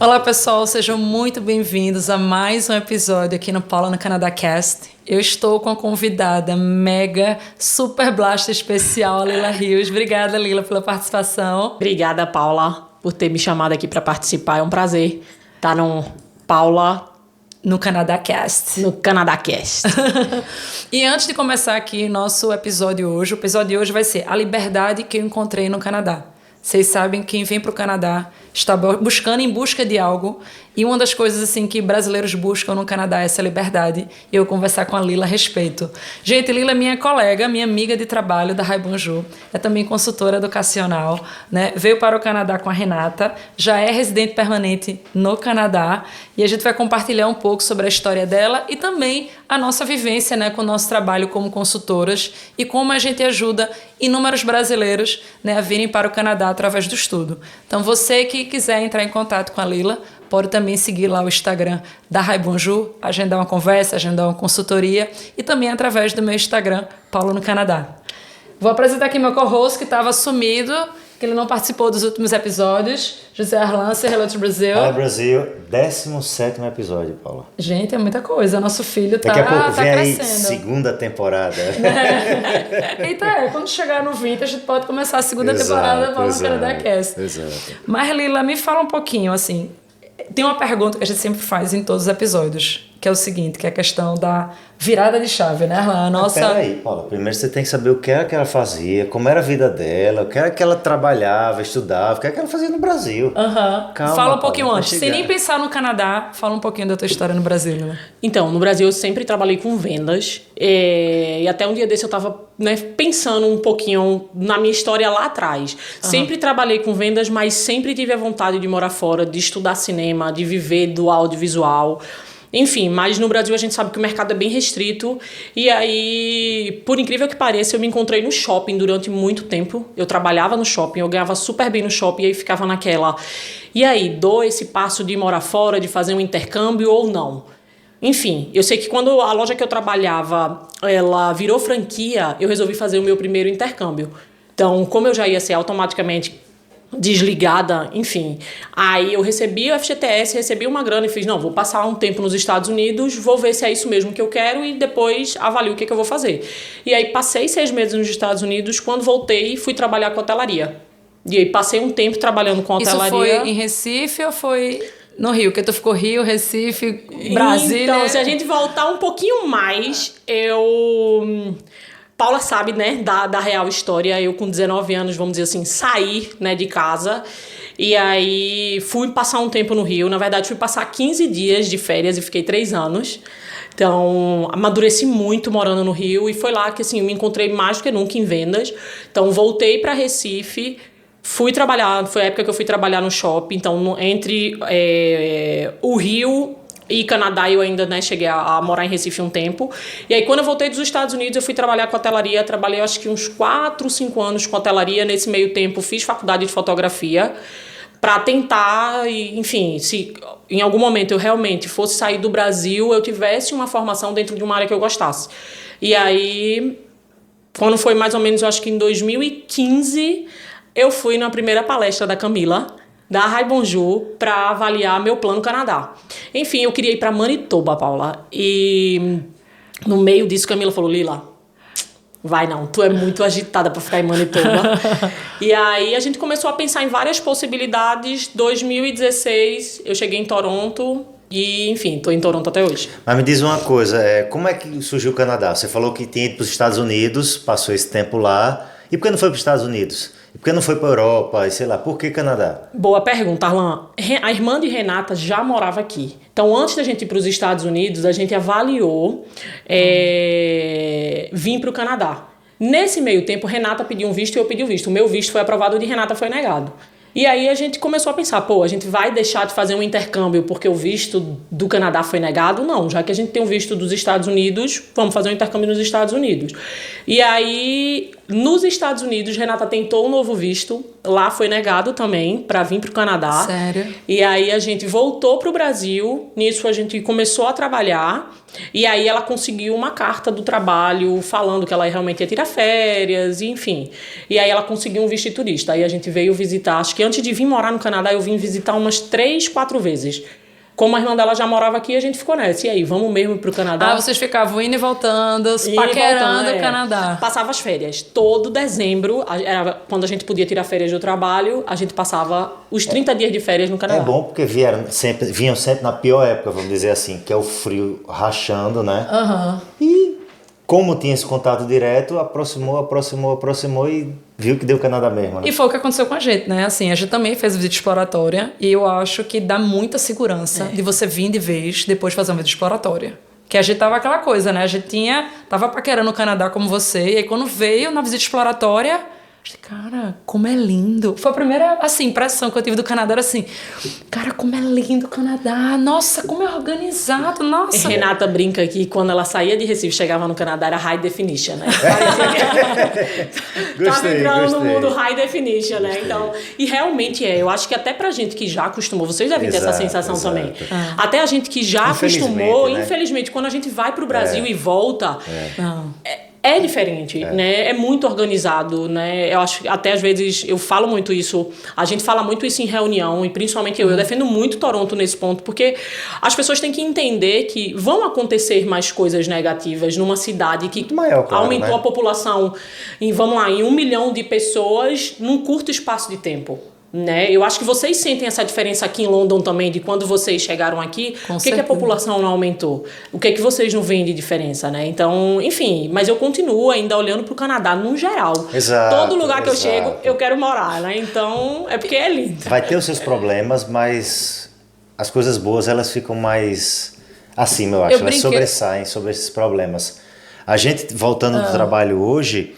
Olá pessoal, sejam muito bem-vindos a mais um episódio aqui no Paula no Canadá Cast. Eu estou com a convidada mega super blaster especial, a Lila Rios. Obrigada, Lila, pela participação. Obrigada, Paula, por ter me chamado aqui para participar. É um prazer estar no Paula no Canadá Cast. No Canadá Cast. E antes de começar aqui nosso episódio hoje, o episódio de hoje vai ser a liberdade que eu encontrei no Canadá. Vocês sabem, quem vem para o Canadá está buscando em busca de algo. E uma das coisas assim que brasileiros buscam no Canadá é essa liberdade. E eu conversar com a Lila a respeito. Gente, Lila é minha colega, minha amiga de trabalho da Rai Bonjour. É também consultora educacional, né? Veio para o Canadá com a Renata. Já é residente permanente no Canadá. E a gente vai compartilhar um pouco sobre a história dela e também a nossa vivência, né, com o nosso trabalho como consultoras e como a gente ajuda inúmeros brasileiros, né, a virem para o Canadá através do estudo. Então, você que quiser entrar em contato com a Lila, pode também seguir lá o Instagram da Rai Bonjour, agendar uma conversa, agendar uma consultoria e também através do meu Instagram, Paula no Canadá. Vou apresentar aqui meu co-host que estava sumido, que ele não participou dos últimos episódios, José Arlan, say hello to Brasil. Hello Brasil, 17º episódio, Paula. Gente, é muita coisa, nosso filho Daqui a pouco vem crescendo. Aí segunda temporada. Então, quando chegar no 20, a gente pode começar a segunda temporada do Paula no Canadá Cast. Exato. Mas, Lila, me fala um pouquinho, assim, tem uma pergunta que a gente sempre faz em todos os episódios, que é o seguinte, que é a questão da virada de chave, né, Arlan? Peraí, Paula, primeiro você tem que saber o que era que ela fazia, como era a vida dela, o que era que ela trabalhava, estudava, o que era que ela fazia no Brasil. Calma, fala um pouquinho antes, sem nem pensar no Canadá, fala um pouquinho da tua história no Brasil, né? Então, no Brasil eu sempre trabalhei com vendas, e até um dia desse eu estava, né, pensando um pouquinho na minha história lá atrás. Sempre trabalhei com vendas, mas sempre tive a vontade de morar fora, de estudar cinema, de viver do audiovisual. Enfim, mas no Brasil a gente sabe que o mercado é bem restrito. E aí, por incrível que pareça, eu me encontrei no shopping durante muito tempo. Eu trabalhava no shopping, eu ganhava super bem no shopping e aí ficava naquela. E aí, dou esse passo de morar fora, de fazer um intercâmbio ou não? Enfim, eu sei que quando a loja que eu trabalhava, ela virou franquia, eu resolvi fazer o meu primeiro intercâmbio. Então, como eu já ia ser automaticamente desligada, enfim. Aí eu recebi o FGTS, recebi uma grana e fiz, não, vou passar um tempo nos Estados Unidos, vou ver se é isso mesmo que eu quero e depois avalio o que eu vou fazer. E aí passei 6 meses nos Estados Unidos, quando voltei fui trabalhar com hotelaria. E aí passei um tempo trabalhando com hotelaria. Isso foi em Recife ou foi no Rio? Porque tu ficou Rio, Recife, Brasília... Então, se a gente voltar um pouquinho mais, Paula sabe, né, da real história. Eu com 19 anos, vamos dizer assim, saí, né, de casa. E aí fui passar um tempo no Rio. Na verdade, fui passar 15 dias de férias e fiquei 3 anos. Então, amadureci muito morando no Rio. E foi lá que, assim, eu me encontrei mais do que nunca em vendas. Então, voltei para Recife, fui trabalhar. Foi a época que eu fui trabalhar no shopping. Então, entre o Rio e Canadá, eu ainda, né, cheguei a morar em Recife um tempo. E aí, quando eu voltei dos Estados Unidos, eu fui trabalhar com hotelaria. Trabalhei, acho que uns 4, 5 anos com hotelaria. Nesse meio tempo, fiz faculdade de fotografia para tentar, enfim, se em algum momento eu realmente fosse sair do Brasil, eu tivesse uma formação dentro de uma área que eu gostasse. E aí, quando foi mais ou menos, eu acho que em 2015, eu fui na primeira palestra da Camila, da Rai Bonjour, para avaliar meu plano Canadá. Enfim, eu queria ir para Manitoba, Paula. E no meio disso, Camila falou, Lila, vai não, tu é muito agitada para ficar em Manitoba. E aí a gente começou a pensar em várias possibilidades. 2016, eu cheguei em Toronto e, enfim, tô em Toronto até hoje. Mas me diz uma coisa, como é que surgiu o Canadá? Você falou que tinha ido para os Estados Unidos, passou esse tempo lá. E por que não foi para os Estados Unidos? E por que não foi para a Europa? E sei lá, por que Canadá? Boa pergunta, Arlan. A irmã de Renata já morava aqui. Então, antes da gente ir para os Estados Unidos, a gente avaliou vir para o Canadá. Nesse meio tempo, Renata pediu um visto e eu pedi um visto. O meu visto foi aprovado e o de Renata foi negado. E aí a gente começou a pensar, a gente vai deixar de fazer um intercâmbio porque o visto do Canadá foi negado? Não, já que a gente tem um visto dos Estados Unidos, vamos fazer um intercâmbio nos Estados Unidos. E aí Nos Estados Unidos, Renata tentou um novo visto. Lá foi negado também para vir para o Canadá. Sério? E aí a gente voltou para o Brasil. Nisso a gente começou a trabalhar. E aí ela conseguiu uma carta do trabalho falando que ela realmente ia tirar férias, enfim. E aí ela conseguiu um visto de turista. Aí a gente veio visitar. Acho que antes de vir morar no Canadá, eu vim visitar umas 3, 4 vezes. Como a irmã dela já morava aqui, a gente ficou nessa. E aí, vamos mesmo pro Canadá? Ah, vocês ficavam indo e voltando, paquerando o Canadá. Passava as férias. Todo dezembro, era quando a gente podia tirar férias do trabalho, a gente passava os 30 dias de férias no Canadá. É bom porque vinham sempre na pior época, vamos dizer assim, que é o frio rachando, né? E como tinha esse contato direto, aproximou e viu que deu Canadá mesmo, né? E foi o que aconteceu com a gente, né? Assim, a gente também fez visita exploratória e eu acho que dá muita segurança de você vir de vez depois de fazer uma visita exploratória. Que a gente tava aquela coisa, né? A gente tava paquerando o Canadá como você e aí quando veio na visita exploratória, cara, como é lindo. Foi a primeira, assim, impressão que eu tive do Canadá, era assim, cara, como é lindo o Canadá, nossa, como é organizado, nossa. Renata brinca que quando ela saía de Recife, chegava no Canadá, era high definition, né? Tava entrando no mundo high definition, né? Então, e realmente eu acho que até pra gente que já acostumou, vocês devem ter essa sensação também. Até a gente que já acostumou, né? Infelizmente, quando a gente vai pro Brasil e volta, é diferente, né? É muito organizado, né? Eu acho que até às vezes eu falo muito isso, a gente fala muito isso em reunião e principalmente eu defendo muito Toronto nesse ponto, porque as pessoas têm que entender que vão acontecer mais coisas negativas numa cidade que maior, claro, aumentou, né? a população em, vamos lá, em 1 milhão de pessoas num curto espaço de tempo. Né? Eu acho que vocês sentem essa diferença aqui em London também, de quando vocês chegaram aqui, por que a população não aumentou? O que vocês não veem de diferença, né? Então, enfim, mas eu continuo ainda olhando pro Canadá no geral. Exato, todo lugar que eu chego, eu quero morar, né? Então, é porque é lindo. Vai ter os seus problemas, mas as coisas boas, elas ficam mais acima, eu acho. Elas sobressaem sobre esses problemas. A gente, voltando do trabalho hoje,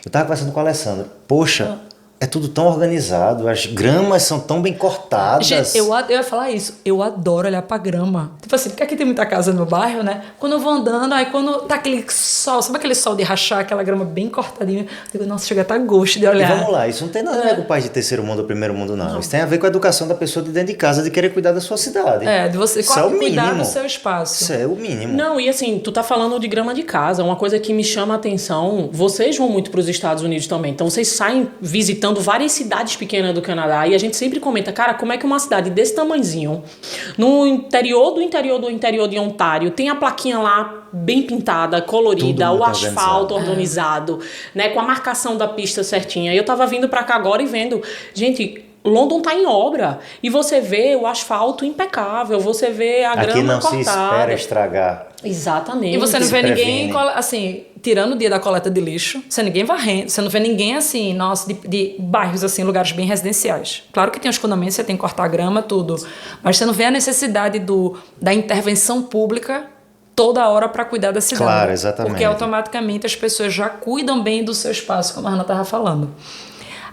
eu tava conversando com a Alessandra. Poxa, é tudo tão organizado, as gramas são tão bem cortadas. Gente, eu ia falar isso, eu adoro olhar pra grama. Tipo assim, porque aqui tem muita casa no meu bairro, né? Quando eu vou andando, aí quando tá aquele sol, sabe aquele sol de rachar, aquela grama bem cortadinha, eu digo, nossa, chega a tá gosto de olhar. E vamos lá, isso não tem nada a ver com o país de terceiro mundo ou primeiro mundo, não. Isso tem a ver com a educação da pessoa de dentro de casa, de querer cuidar da sua cidade. De você cuidar do seu espaço. Isso é o mínimo. Não, e assim, tu tá falando de grama de casa, uma coisa que me chama a atenção, vocês vão muito pros Estados Unidos também, então vocês saem visitando várias cidades pequenas do Canadá e a gente sempre comenta, cara, como é que uma cidade desse tamanhozinho, no interior de Ontário, tem a plaquinha lá bem pintada, colorida, o asfalto organizado, né, com a marcação da pista certinha. Eu tava vindo pra cá agora e vendo, gente, London tá em obra e você vê o asfalto impecável, você vê a grama cortada. Aqui não se espera estragar. Exatamente. E você não vê ninguém, assim, tirando o dia da coleta de lixo, você ninguém varrendo, você não vê ninguém assim, nossa, de bairros assim, lugares bem residenciais. Claro que tem os condomínios, você tem que cortar a grama, tudo, mas você não vê a necessidade da intervenção pública toda hora para cuidar da cidade. Claro, exatamente. Porque automaticamente as pessoas já cuidam bem do seu espaço, como a Ana estava falando.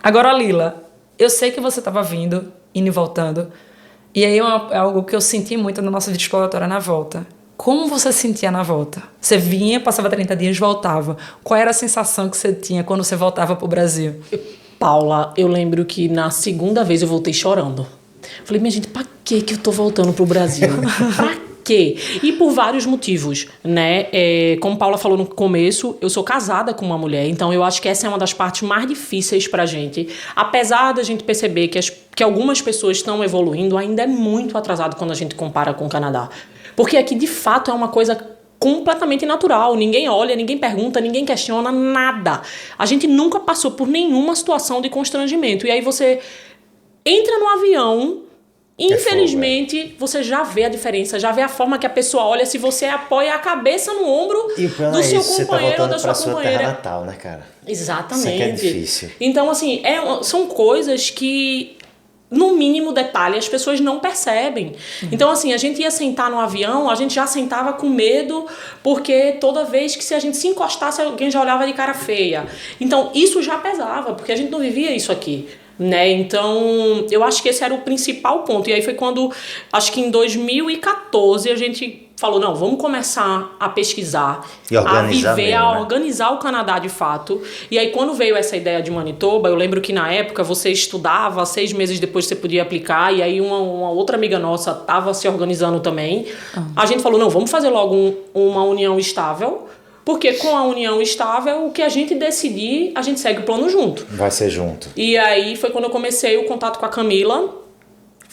Agora, Lila, eu sei que você estava indo e voltando, e aí é algo que eu senti muito na nossa vida exploratória na volta. Como você se sentia na volta? Você vinha, passava 30 dias, voltava. Qual era a sensação que você tinha quando você voltava pro Brasil? Paula, eu lembro que na segunda vez eu voltei chorando. Falei, minha gente, pra que eu tô voltando pro Brasil? Pra quê? E por vários motivos, né? Como Paula falou no começo, eu sou casada com uma mulher, então eu acho que essa é uma das partes mais difíceis pra gente. Apesar da gente perceber que algumas pessoas estão evoluindo, ainda é muito atrasado quando a gente compara com o Canadá. Porque aqui, de fato, é uma coisa completamente natural. Ninguém olha, ninguém pergunta, ninguém questiona nada. A gente nunca passou por nenhuma situação de constrangimento. E aí você entra no avião, infelizmente, você já vê a diferença, já vê a forma que a pessoa olha, se você apoia a cabeça no ombro do seu companheiro ou da sua companheira. Sua terra natal, né, cara? Exatamente. Isso aqui é difícil. Então, assim, são coisas que, no mínimo detalhe, as pessoas não percebem. Então, assim, a gente ia sentar no avião, a gente já sentava com medo, porque toda vez que se a gente se encostasse, alguém já olhava de cara feia. Então, isso já pesava, porque a gente não vivia isso aqui. né? Então, eu acho que esse era o principal ponto. E aí foi quando, acho que em 2014, a gente falou, não, vamos começar a pesquisar, a viver, mesmo, a organizar o Canadá de fato. E aí quando veio essa ideia de Manitoba, eu lembro que na época você estudava, 6 meses depois você podia aplicar, e aí uma outra amiga nossa estava se organizando também. A gente falou, não, vamos fazer logo uma união estável, porque com a união estável, o que a gente decidir, a gente segue o plano junto. Vai ser junto. E aí foi quando eu comecei o contato com a Camila.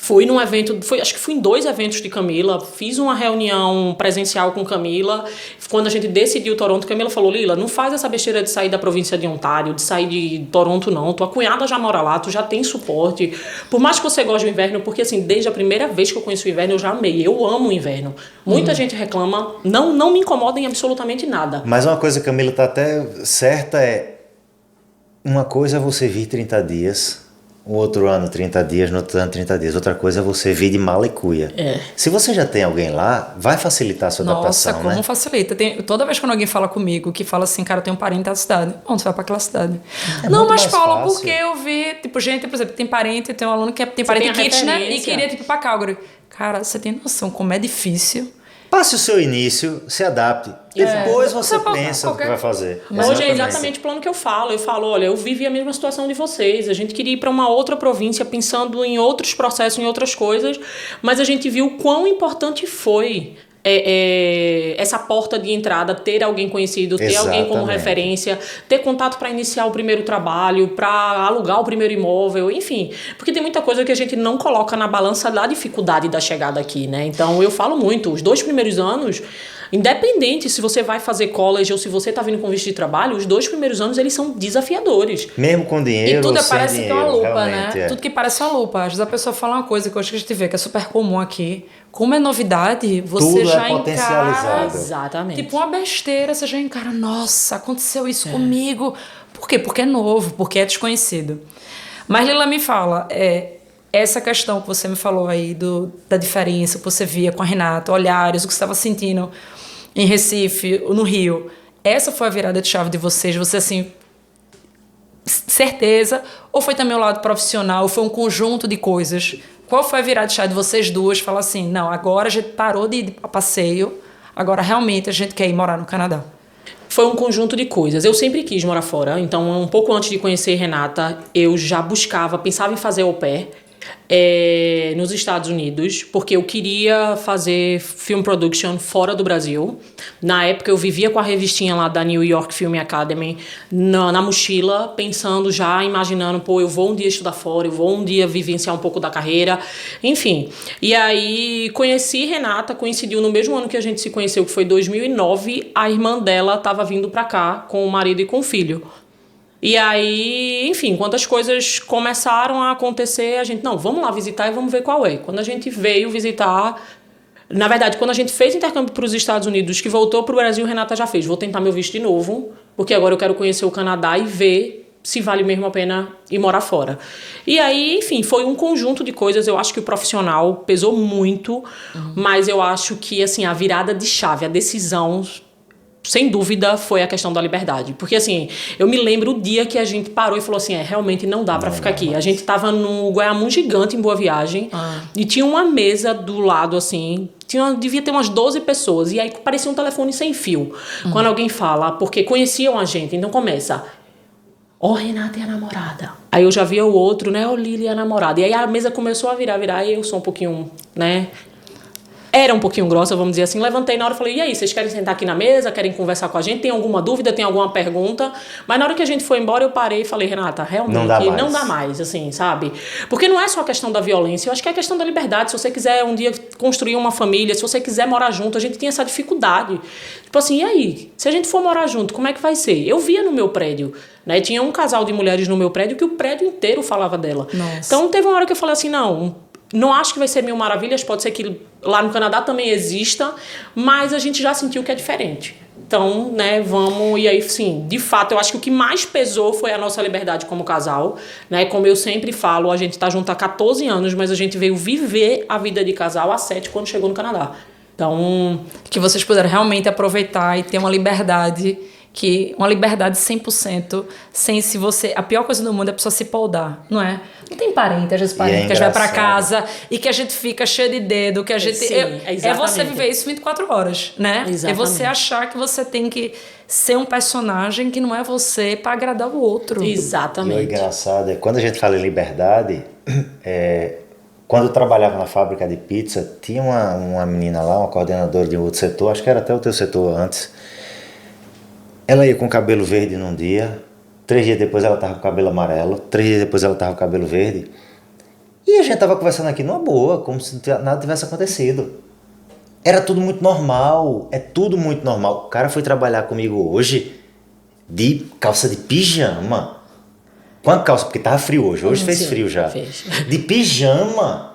Fui num evento, acho que fui em 2 eventos de Camila, fiz uma reunião presencial com Camila. Quando a gente decidiu Toronto, Camila falou, Lila, não faz essa besteira de sair da província de Ontário, de sair de Toronto não, tua cunhada já mora lá, tu já tem suporte. Por mais que você goste do inverno, porque assim, desde a primeira vez que eu conheci o inverno, eu já amei, eu amo o inverno. Muita gente reclama, não me incomoda em absolutamente nada. Mas uma coisa, Camila, tá até certa, uma coisa é você vir 30 dias... O outro ano 30 dias, no outro ano 30 dias. Outra coisa é você vir de mala e cuia. Se você já tem alguém lá, vai facilitar a sua adaptação, Nossa, como facilita. Toda vez que alguém fala comigo, que fala assim, cara, eu tenho um parente da cidade. Bom, você vai pra aquela cidade. Não, mas Paulo, porque eu vi, tipo, gente, por exemplo, tem parente, tem um aluno que tem parente em Kitchener e queria, tipo, pra Calgary. Cara, você tem noção como é difícil? Passe o seu início, se adapte. Depois você pensa no que vai fazer. Hoje é exatamente o plano que eu falo. Eu falo, olha, eu vivi a mesma situação de vocês. A gente queria ir para uma outra província pensando em outros processos, em outras coisas. Mas a gente viu o quão importante foi essa porta de entrada, ter alguém conhecido, ter alguém como referência, ter contato para iniciar o primeiro trabalho, para alugar o primeiro imóvel, enfim. Porque tem muita coisa que a gente não coloca na balança da dificuldade da chegada aqui, né? Então eu falo muito, os 2 primeiros anos, independente se você vai fazer college ou se você está vindo com visto de trabalho, os 2 primeiros anos eles são desafiadores. Mesmo com dinheiro, e tudo ou sem parece dinheiro, que é uma lupa, né? É. Tudo que parece uma lupa. Às vezes a pessoa fala uma coisa que eu acho que a gente vê que é super comum aqui. Como é novidade, você tudo já potencializado. Exatamente. Tipo uma besteira, você já encara, nossa, aconteceu isso comigo. Por quê? Porque é novo, porque é desconhecido. Mas Lila, me fala, essa questão que você me falou aí da diferença que você via com a Renata, olhares, o que você estava sentindo em Recife, no Rio, essa foi a virada de chave de vocês? Você, assim, certeza? Ou foi também o lado profissional? Ou foi um conjunto de coisas? Qual foi a virada de chave de vocês duas? Falar assim, não, agora a gente parou de ir a passeio, agora realmente a gente quer ir morar no Canadá. Foi um conjunto de coisas. Eu sempre quis morar fora, então um pouco antes de conhecer Renata, eu já pensava em fazer au pair nos Estados Unidos, porque eu queria fazer film production fora do Brasil. Na época eu vivia com a revistinha lá da New York Film Academy na mochila, pensando já, imaginando, eu vou um dia estudar fora, eu vou um dia vivenciar um pouco da carreira, enfim. E aí conheci Renata, coincidiu no mesmo ano que a gente se conheceu, que foi 2009, a irmã dela estava vindo pra cá com o marido e com o filho. E aí, enfim, quando as coisas começaram a acontecer, a gente, não, vamos lá visitar e vamos ver qual é. Quando a gente veio visitar, na verdade, quando a gente fez intercâmbio para os Estados Unidos, que voltou para o Brasil, Renata já fez, vou tentar meu visto de novo, porque agora eu quero conhecer o Canadá e ver se vale mesmo a pena ir morar fora. E aí, enfim, foi um conjunto de coisas. Eu acho que o profissional pesou muito, mas eu acho que, assim, a virada de chave, a decisão, sem dúvida, foi a questão da liberdade. Porque, assim, eu me lembro o dia que a gente parou e falou assim, realmente não dá pra ficar aqui. A gente tava no Guaiamum Gigante, em Boa Viagem, e tinha uma mesa do lado, assim, devia ter umas 12 pessoas, e aí parecia um telefone sem fio. Quando alguém fala, porque conheciam a gente, então começa, Renata é a namorada. Aí eu já via o outro, né, Lili é a namorada. E aí a mesa começou a virar, e eu sou um pouquinho, né... Era um pouquinho grossa, vamos dizer assim. Levantei na hora e falei, e aí, vocês querem sentar aqui na mesa? Querem conversar com a gente? Tem alguma dúvida? Tem alguma pergunta? Mas na hora que a gente foi embora, eu parei e falei, Renata, realmente não dá mais, assim, sabe? Porque não é só a questão da violência, eu acho que é a questão da liberdade. Se você quiser um dia construir uma família, se você quiser morar junto, a gente tem essa dificuldade. Tipo assim, e aí? Se a gente for morar junto, como é que vai ser? Eu via no meu prédio, né? Tinha um casal de mulheres no meu prédio que o prédio inteiro falava dela. Nossa. Então teve uma hora que eu falei assim, não acho que vai ser mil maravilhas, pode ser que lá no Canadá também exista, mas a gente já sentiu que é diferente. Então, né, vamos... E aí, sim, de fato, eu acho que o que mais pesou foi a nossa liberdade como casal, né? Como eu sempre falo, a gente tá junto há 14 anos, mas a gente veio viver a vida de casal há 7 quando chegou no Canadá. Então... Que vocês puderam realmente aproveitar e ter uma liberdade que uma liberdade 100%, sem se você... A pior coisa do mundo é a pessoa se podar, não é? Não tem parente, às vezes parente que a gente vai pra casa e que a gente fica cheio de dedo, que a gente... Sim, é você viver isso 24 horas, né? Exatamente. É você achar que você tem que ser um personagem que não é você pra agradar o outro. Exatamente. E o engraçado é, quando a gente fala em liberdade, quando eu trabalhava na fábrica de pizza, tinha uma menina lá, uma coordenadora de um outro setor, acho que era até o teu setor antes. Ela ia com o cabelo verde num dia, 3 dias depois ela tava com o cabelo amarelo, 3 dias depois ela tava com o cabelo verde. E a gente tava conversando aqui numa boa, como se nada tivesse acontecido. Era tudo muito normal, é tudo muito normal. O cara foi trabalhar comigo hoje de calça de pijama. Com a calça, porque tava frio hoje fez frio já. Fez. De pijama.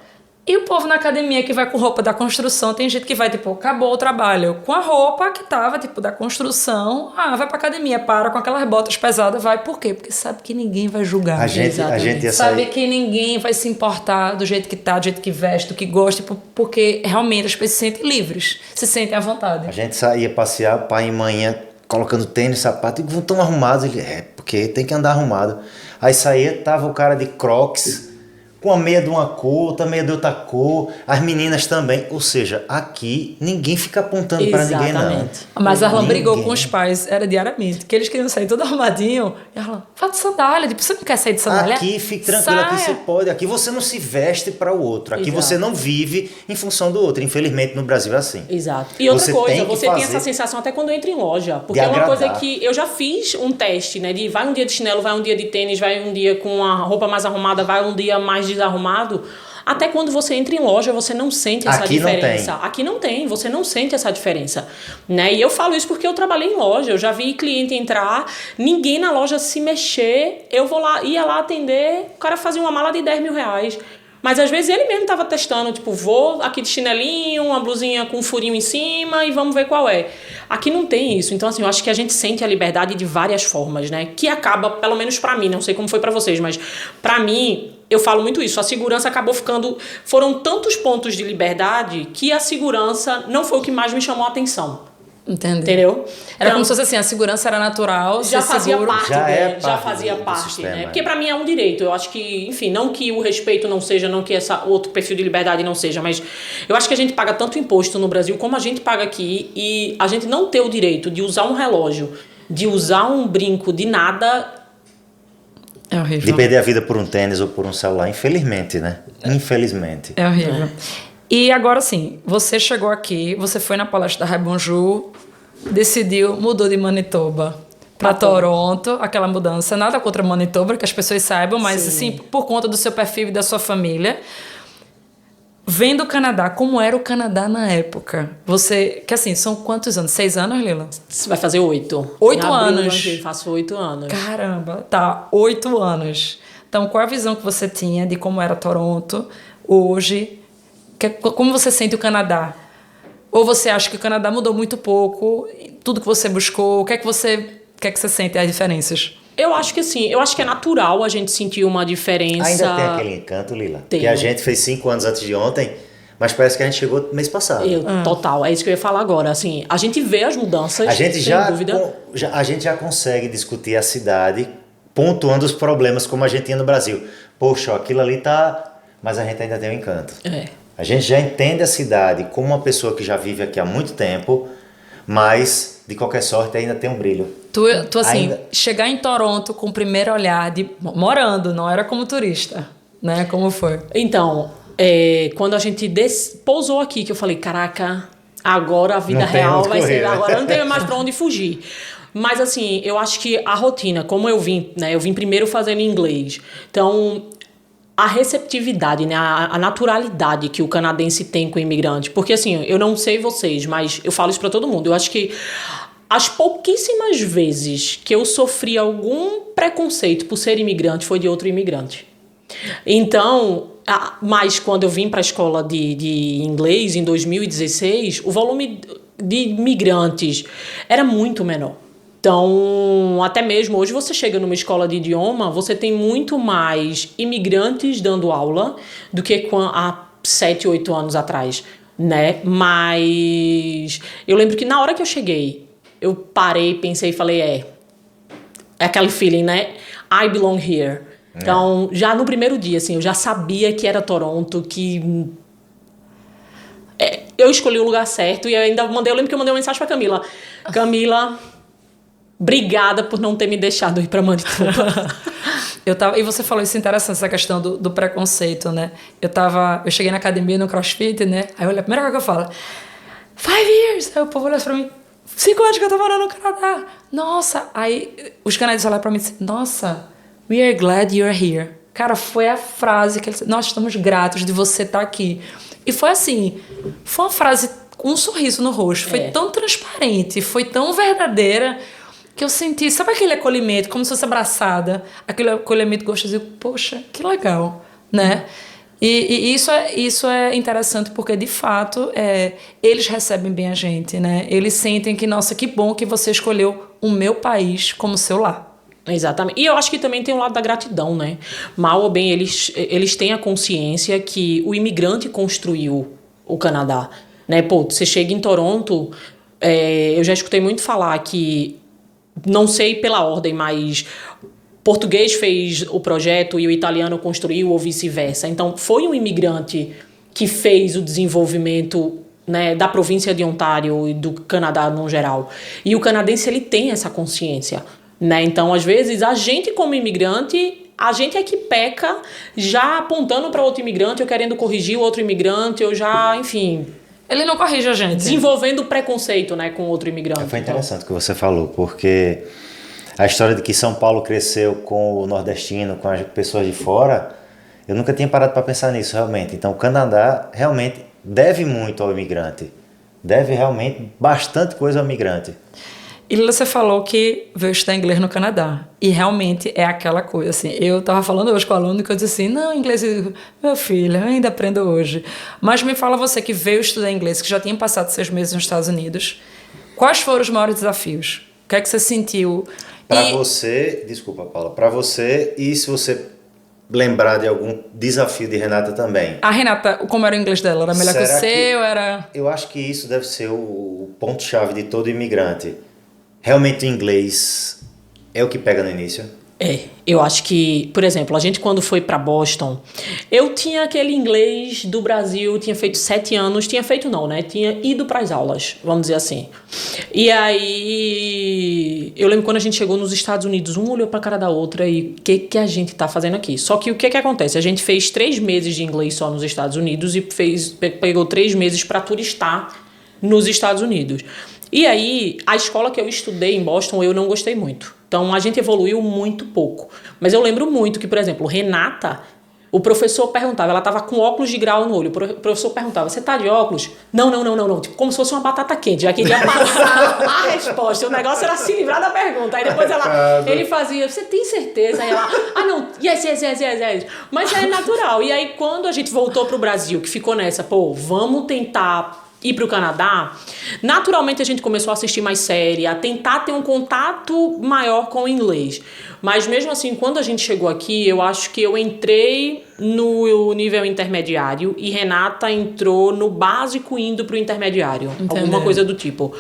E o povo na academia que vai com roupa da construção, tem gente que vai, tipo, acabou o trabalho com a roupa que tava, tipo, da construção, vai pra academia, para com aquelas botas pesadas, vai. Por quê? Porque sabe que ninguém vai julgar. A gente ia sabe sair... que ninguém vai se importar do jeito que tá, do jeito que veste, do que gosta, porque realmente as pessoas se sentem livres, se sentem à vontade. A gente saía passear, pai e manhã, colocando tênis, sapato, e vão tão arrumados. Ele, porque tem que andar arrumado. Aí saía, tava o cara de Crocs, com a meia de uma cor, outra meia de outra cor, as meninas também. Ou seja, aqui ninguém fica apontando para ninguém, não. Mas a Arlan brigou com os pais, era diariamente, que eles queriam sair todo arrumadinho. E a Arlan, vá de sandália, tipo, você não quer sair de sandália? Aqui, fique tranquilo, aqui você pode. Aqui você não se veste para o outro. Aqui você não vive em função do outro. Infelizmente, no Brasil é assim. Exato. E outra coisa, você tem essa sensação até quando entra em loja. Porque é uma coisa que eu já fiz um teste, né? De vai um dia de chinelo, vai um dia de tênis, vai um dia com a roupa mais arrumada, vai um dia mais desarrumado. Até quando você entra em loja, você não sente essa diferença. Aqui não tem, você não sente essa diferença, né? E eu falo isso porque eu trabalhei em loja, eu já vi cliente entrar, ninguém na loja se mexer, ia lá atender, o cara fazia uma mala de 10 mil reais. Mas às vezes ele mesmo estava testando, tipo, vou aqui de chinelinho, uma blusinha com um furinho em cima e vamos ver qual é. Aqui não tem isso. Então, assim, eu acho que a gente sente a liberdade de várias formas, né? Que acaba, pelo menos pra mim, não sei como foi pra vocês, mas pra mim, eu falo muito isso. A segurança acabou ficando... Foram tantos pontos de liberdade que a segurança não foi o que mais me chamou a atenção. Entendeu? Era como se fosse assim, a segurança era natural, já fazia parte, já fazia parte, sistema, né? Porque pra mim é um direito. Eu acho que, enfim, não que o respeito não seja, não que essa outro perfil de liberdade não seja, mas eu acho que a gente paga tanto imposto no Brasil como a gente paga aqui e a gente não ter o direito de usar um relógio, de usar um brinco, de nada. É horrível. De perder a vida por um tênis ou por um celular, infelizmente, né? Infelizmente. É horrível. E agora sim, você chegou aqui, você foi na palestra da Raibonju, mudou de Manitoba para Toronto, aquela mudança, nada contra Manitoba, que as pessoas saibam, mas assim, por conta do seu perfil e da sua família. Vendo o Canadá, como era o Canadá na época? Você, que assim, são quantos anos? 6 anos, Lila? Vai fazer 8. 8 anos. Eu faço 8 anos. Caramba, tá, 8 anos. Então, qual a visão que você tinha de como era Toronto hoje? Como você sente o Canadá? Ou você acha que o Canadá mudou muito pouco? Tudo que você buscou? O que é que você sente as diferenças? Eu acho que assim, eu acho que é natural a gente sentir uma diferença. Ainda tem aquele encanto, Lila? Que a gente fez 5 anos antes de ontem, mas parece que a gente chegou mês passado. Total, é isso que eu ia falar agora. Assim, a gente vê as mudanças, a gente sem dúvida. A gente já consegue discutir a cidade pontuando os problemas como a gente tinha no Brasil. Poxa, aquilo ali tá... Mas a gente ainda tem um encanto. A gente já entende a cidade como uma pessoa que já vive aqui há muito tempo, mas, de qualquer sorte, ainda tem um brilho. Tu assim, chegar em Toronto com o primeiro olhar, morando, não era como turista, né? Como foi? Então, quando a gente pousou aqui, que eu falei, caraca, agora a vida real vai ser... Agora não tem mais pra onde fugir. Mas, assim, eu acho que a rotina, como eu vim, né? Eu vim primeiro fazendo inglês. Então... A receptividade, né? A naturalidade que o canadense tem com o imigrante. Porque, assim, eu não sei vocês, mas eu falo isso pra todo mundo. Eu acho que as pouquíssimas vezes que eu sofri algum preconceito por ser imigrante foi de outro imigrante. Então, mas quando eu vim pra escola de inglês em 2016, o volume de imigrantes era muito menor. Então, até mesmo hoje você chega numa escola de idioma, você tem muito mais imigrantes dando aula do que há 7, 8 anos atrás, né? Mas eu lembro que na hora que eu cheguei, eu parei, pensei e falei, é aquele feeling, né? I belong here. Então, já no primeiro dia, assim, eu já sabia que era Toronto, que eu escolhi o lugar certo. E eu lembro que eu mandei uma mensagem pra Camila. Camila, obrigada por não ter me deixado ir pra Manitoba. E você falou isso interessante, essa questão do preconceito, né? Eu cheguei na academia, no CrossFit, né? Aí olha, a primeira coisa que eu falo, 5 years! Aí o povo olha pra mim, 5 anos que eu tô morando no Canadá. Nossa! Aí os canadienses olharam pra mim e disseram, nossa, we are glad you're here. Cara, foi a frase que eles... Nós estamos gratos de você estar aqui. E foi assim, foi uma frase com um sorriso no rosto. Foi tão transparente, foi tão verdadeira, que eu senti, sabe aquele acolhimento, como se fosse abraçada, aquele acolhimento gostoso, poxa, que legal, né? E isso é interessante porque, de fato, eles recebem bem a gente, né? Eles sentem que, nossa, que bom que você escolheu o meu país como seu lar. Exatamente. E eu acho que também tem um lado da gratidão, né? Mal ou bem, eles têm a consciência que o imigrante construiu o Canadá, né? Pô, você chega em Toronto, eu já escutei muito falar que, não sei pela ordem, mas português fez o projeto e o italiano construiu ou vice-versa. Então, foi um imigrante que fez o desenvolvimento, né, da província de Ontário e do Canadá no geral. E o canadense, ele tem essa consciência, né? Então, às vezes, a gente como imigrante, a gente é que peca já apontando para outro imigrante ou querendo corrigir o outro imigrante ou já, enfim... Ele não corrige a gente. Desenvolvendo preconceito, né, com outro imigrante. Foi interessante o que você falou, porque a história de que São Paulo cresceu com o nordestino, com as pessoas de fora, eu nunca tinha parado para pensar nisso, realmente. Então, o Canadá realmente deve muito ao imigrante. Deve realmente bastante coisa ao imigrante. E você falou que veio estudar inglês no Canadá. E realmente é aquela coisa, assim. Eu estava falando hoje com o aluno que eu disse assim, não, inglês, meu filho, eu ainda aprendo hoje. Mas me fala você que veio estudar inglês, que já tinha passado 6 meses nos Estados Unidos. Quais foram os maiores desafios? O que é que você sentiu? Para você, desculpa, Paula, para você, e se você lembrar de algum desafio de Renata também. A Renata, como era o inglês dela? Era melhor que o seu? Era... Eu acho que isso deve ser o ponto-chave de todo imigrante. Realmente o inglês é o que pega no início? Eu acho que, por exemplo, a gente quando foi para Boston, eu tinha aquele inglês do Brasil, tinha feito 7 anos, tinha ido para as aulas, vamos dizer assim. E aí, eu lembro quando a gente chegou nos Estados Unidos, um olhou para a cara da outra e o que a gente tá fazendo aqui? Só que o que acontece? A gente fez 3 meses de inglês só nos Estados Unidos e pegou 3 meses para turistar nos Estados Unidos. E aí, a escola que eu estudei em Boston, eu não gostei muito. Então, a gente evoluiu muito pouco. Mas eu lembro muito que, por exemplo, Renata, o professor perguntava, ela estava com óculos de grau no olho, o professor perguntava, você tá de óculos? Não. Tipo, como se fosse uma batata quente, já queria passar a resposta. O negócio era se livrar da pergunta. Aí depois ele fazia, você tem certeza? Aí ela, não, yes. Mas é natural. E aí, quando a gente voltou pro Brasil, que ficou nessa, vamos tentar ir para o Canadá, naturalmente a gente começou a assistir mais série, a tentar ter um contato maior com o inglês. Mas mesmo assim, quando a gente chegou aqui, eu acho que eu entrei no nível intermediário e Renata entrou no básico indo para o intermediário. Entendeu? Alguma coisa do tipo.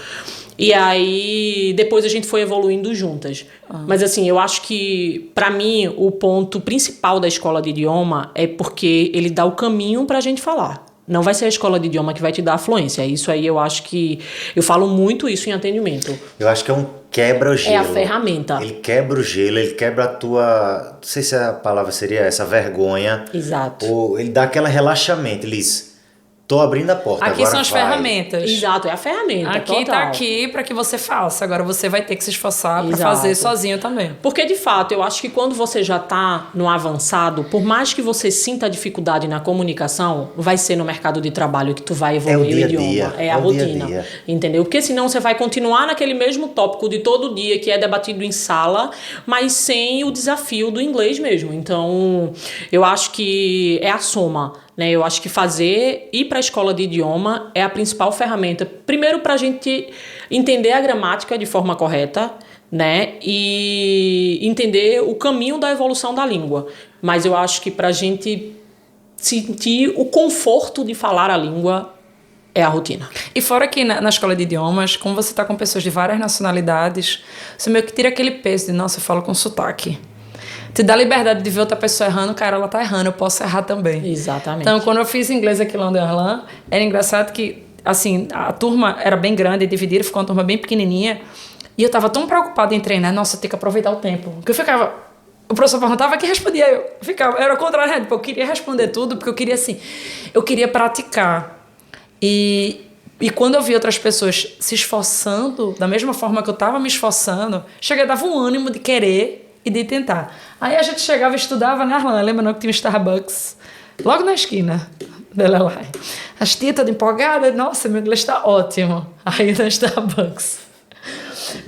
E aí, depois a gente foi evoluindo juntas. Mas assim, eu acho que, para mim, o ponto principal da escola de idioma é porque ele dá o caminho para a gente falar. Não vai ser a escola de idioma que vai te dar a fluência. Isso aí eu acho que... Eu falo muito isso em atendimento. Eu acho que é um quebra-gelo. É a ferramenta. Ele quebra o gelo, ele quebra a tua... Não sei se a palavra seria essa, vergonha. Exato. Ou ele dá aquele relaxamento. Ele diz, tô abrindo a porta, aqui agora são as ferramentas. Exato, é a ferramenta. Aqui total. tá aqui para que você faça. Agora você vai ter que se esforçar para fazer sozinho também. Porque, de fato, eu acho que quando você já tá no avançado, por mais que você sinta dificuldade na comunicação, vai ser no mercado de trabalho que tu vai evoluir o idioma. É a rotina. Entendeu? Porque senão você vai continuar naquele mesmo tópico de todo dia que é debatido em sala, mas sem o desafio do inglês mesmo. Então, eu acho que é a soma. Né? Eu acho que ir para a escola de idioma é a principal ferramenta. Primeiro, para a gente entender a gramática de forma correta, né? E entender o caminho da evolução da língua. Mas eu acho que para a gente sentir o conforto de falar a língua é a rotina. E fora que na escola de idiomas, como você está com pessoas de várias nacionalidades, você meio que tira aquele peso de, nossa, eu falo com sotaque. Te dá liberdade de ver outra pessoa errando, cara, ela tá errando, eu posso errar também. Exatamente. Então, quando eu fiz inglês aqui lá no Orlan, era engraçado que, assim, a turma era bem grande, dividida, ficou uma turma bem pequenininha, e eu tava tão preocupada em treinar, nossa, eu tenho que aproveitar o tempo. Porque eu ficava... O professor perguntava que respondia, eu ficava... Era o contrário, né? Eu queria responder tudo, porque eu queria, assim... Eu queria praticar. E quando eu vi outras pessoas se esforçando, da mesma forma que eu tava me esforçando, dava um ânimo de querer e de tentar. Aí a gente chegava e estudava, né, Arlan? Lembra não que tinha um Starbucks? Logo na esquina dela lá. As tias todas empolgadas, nossa, meu inglês está ótimo. Aí na Starbucks.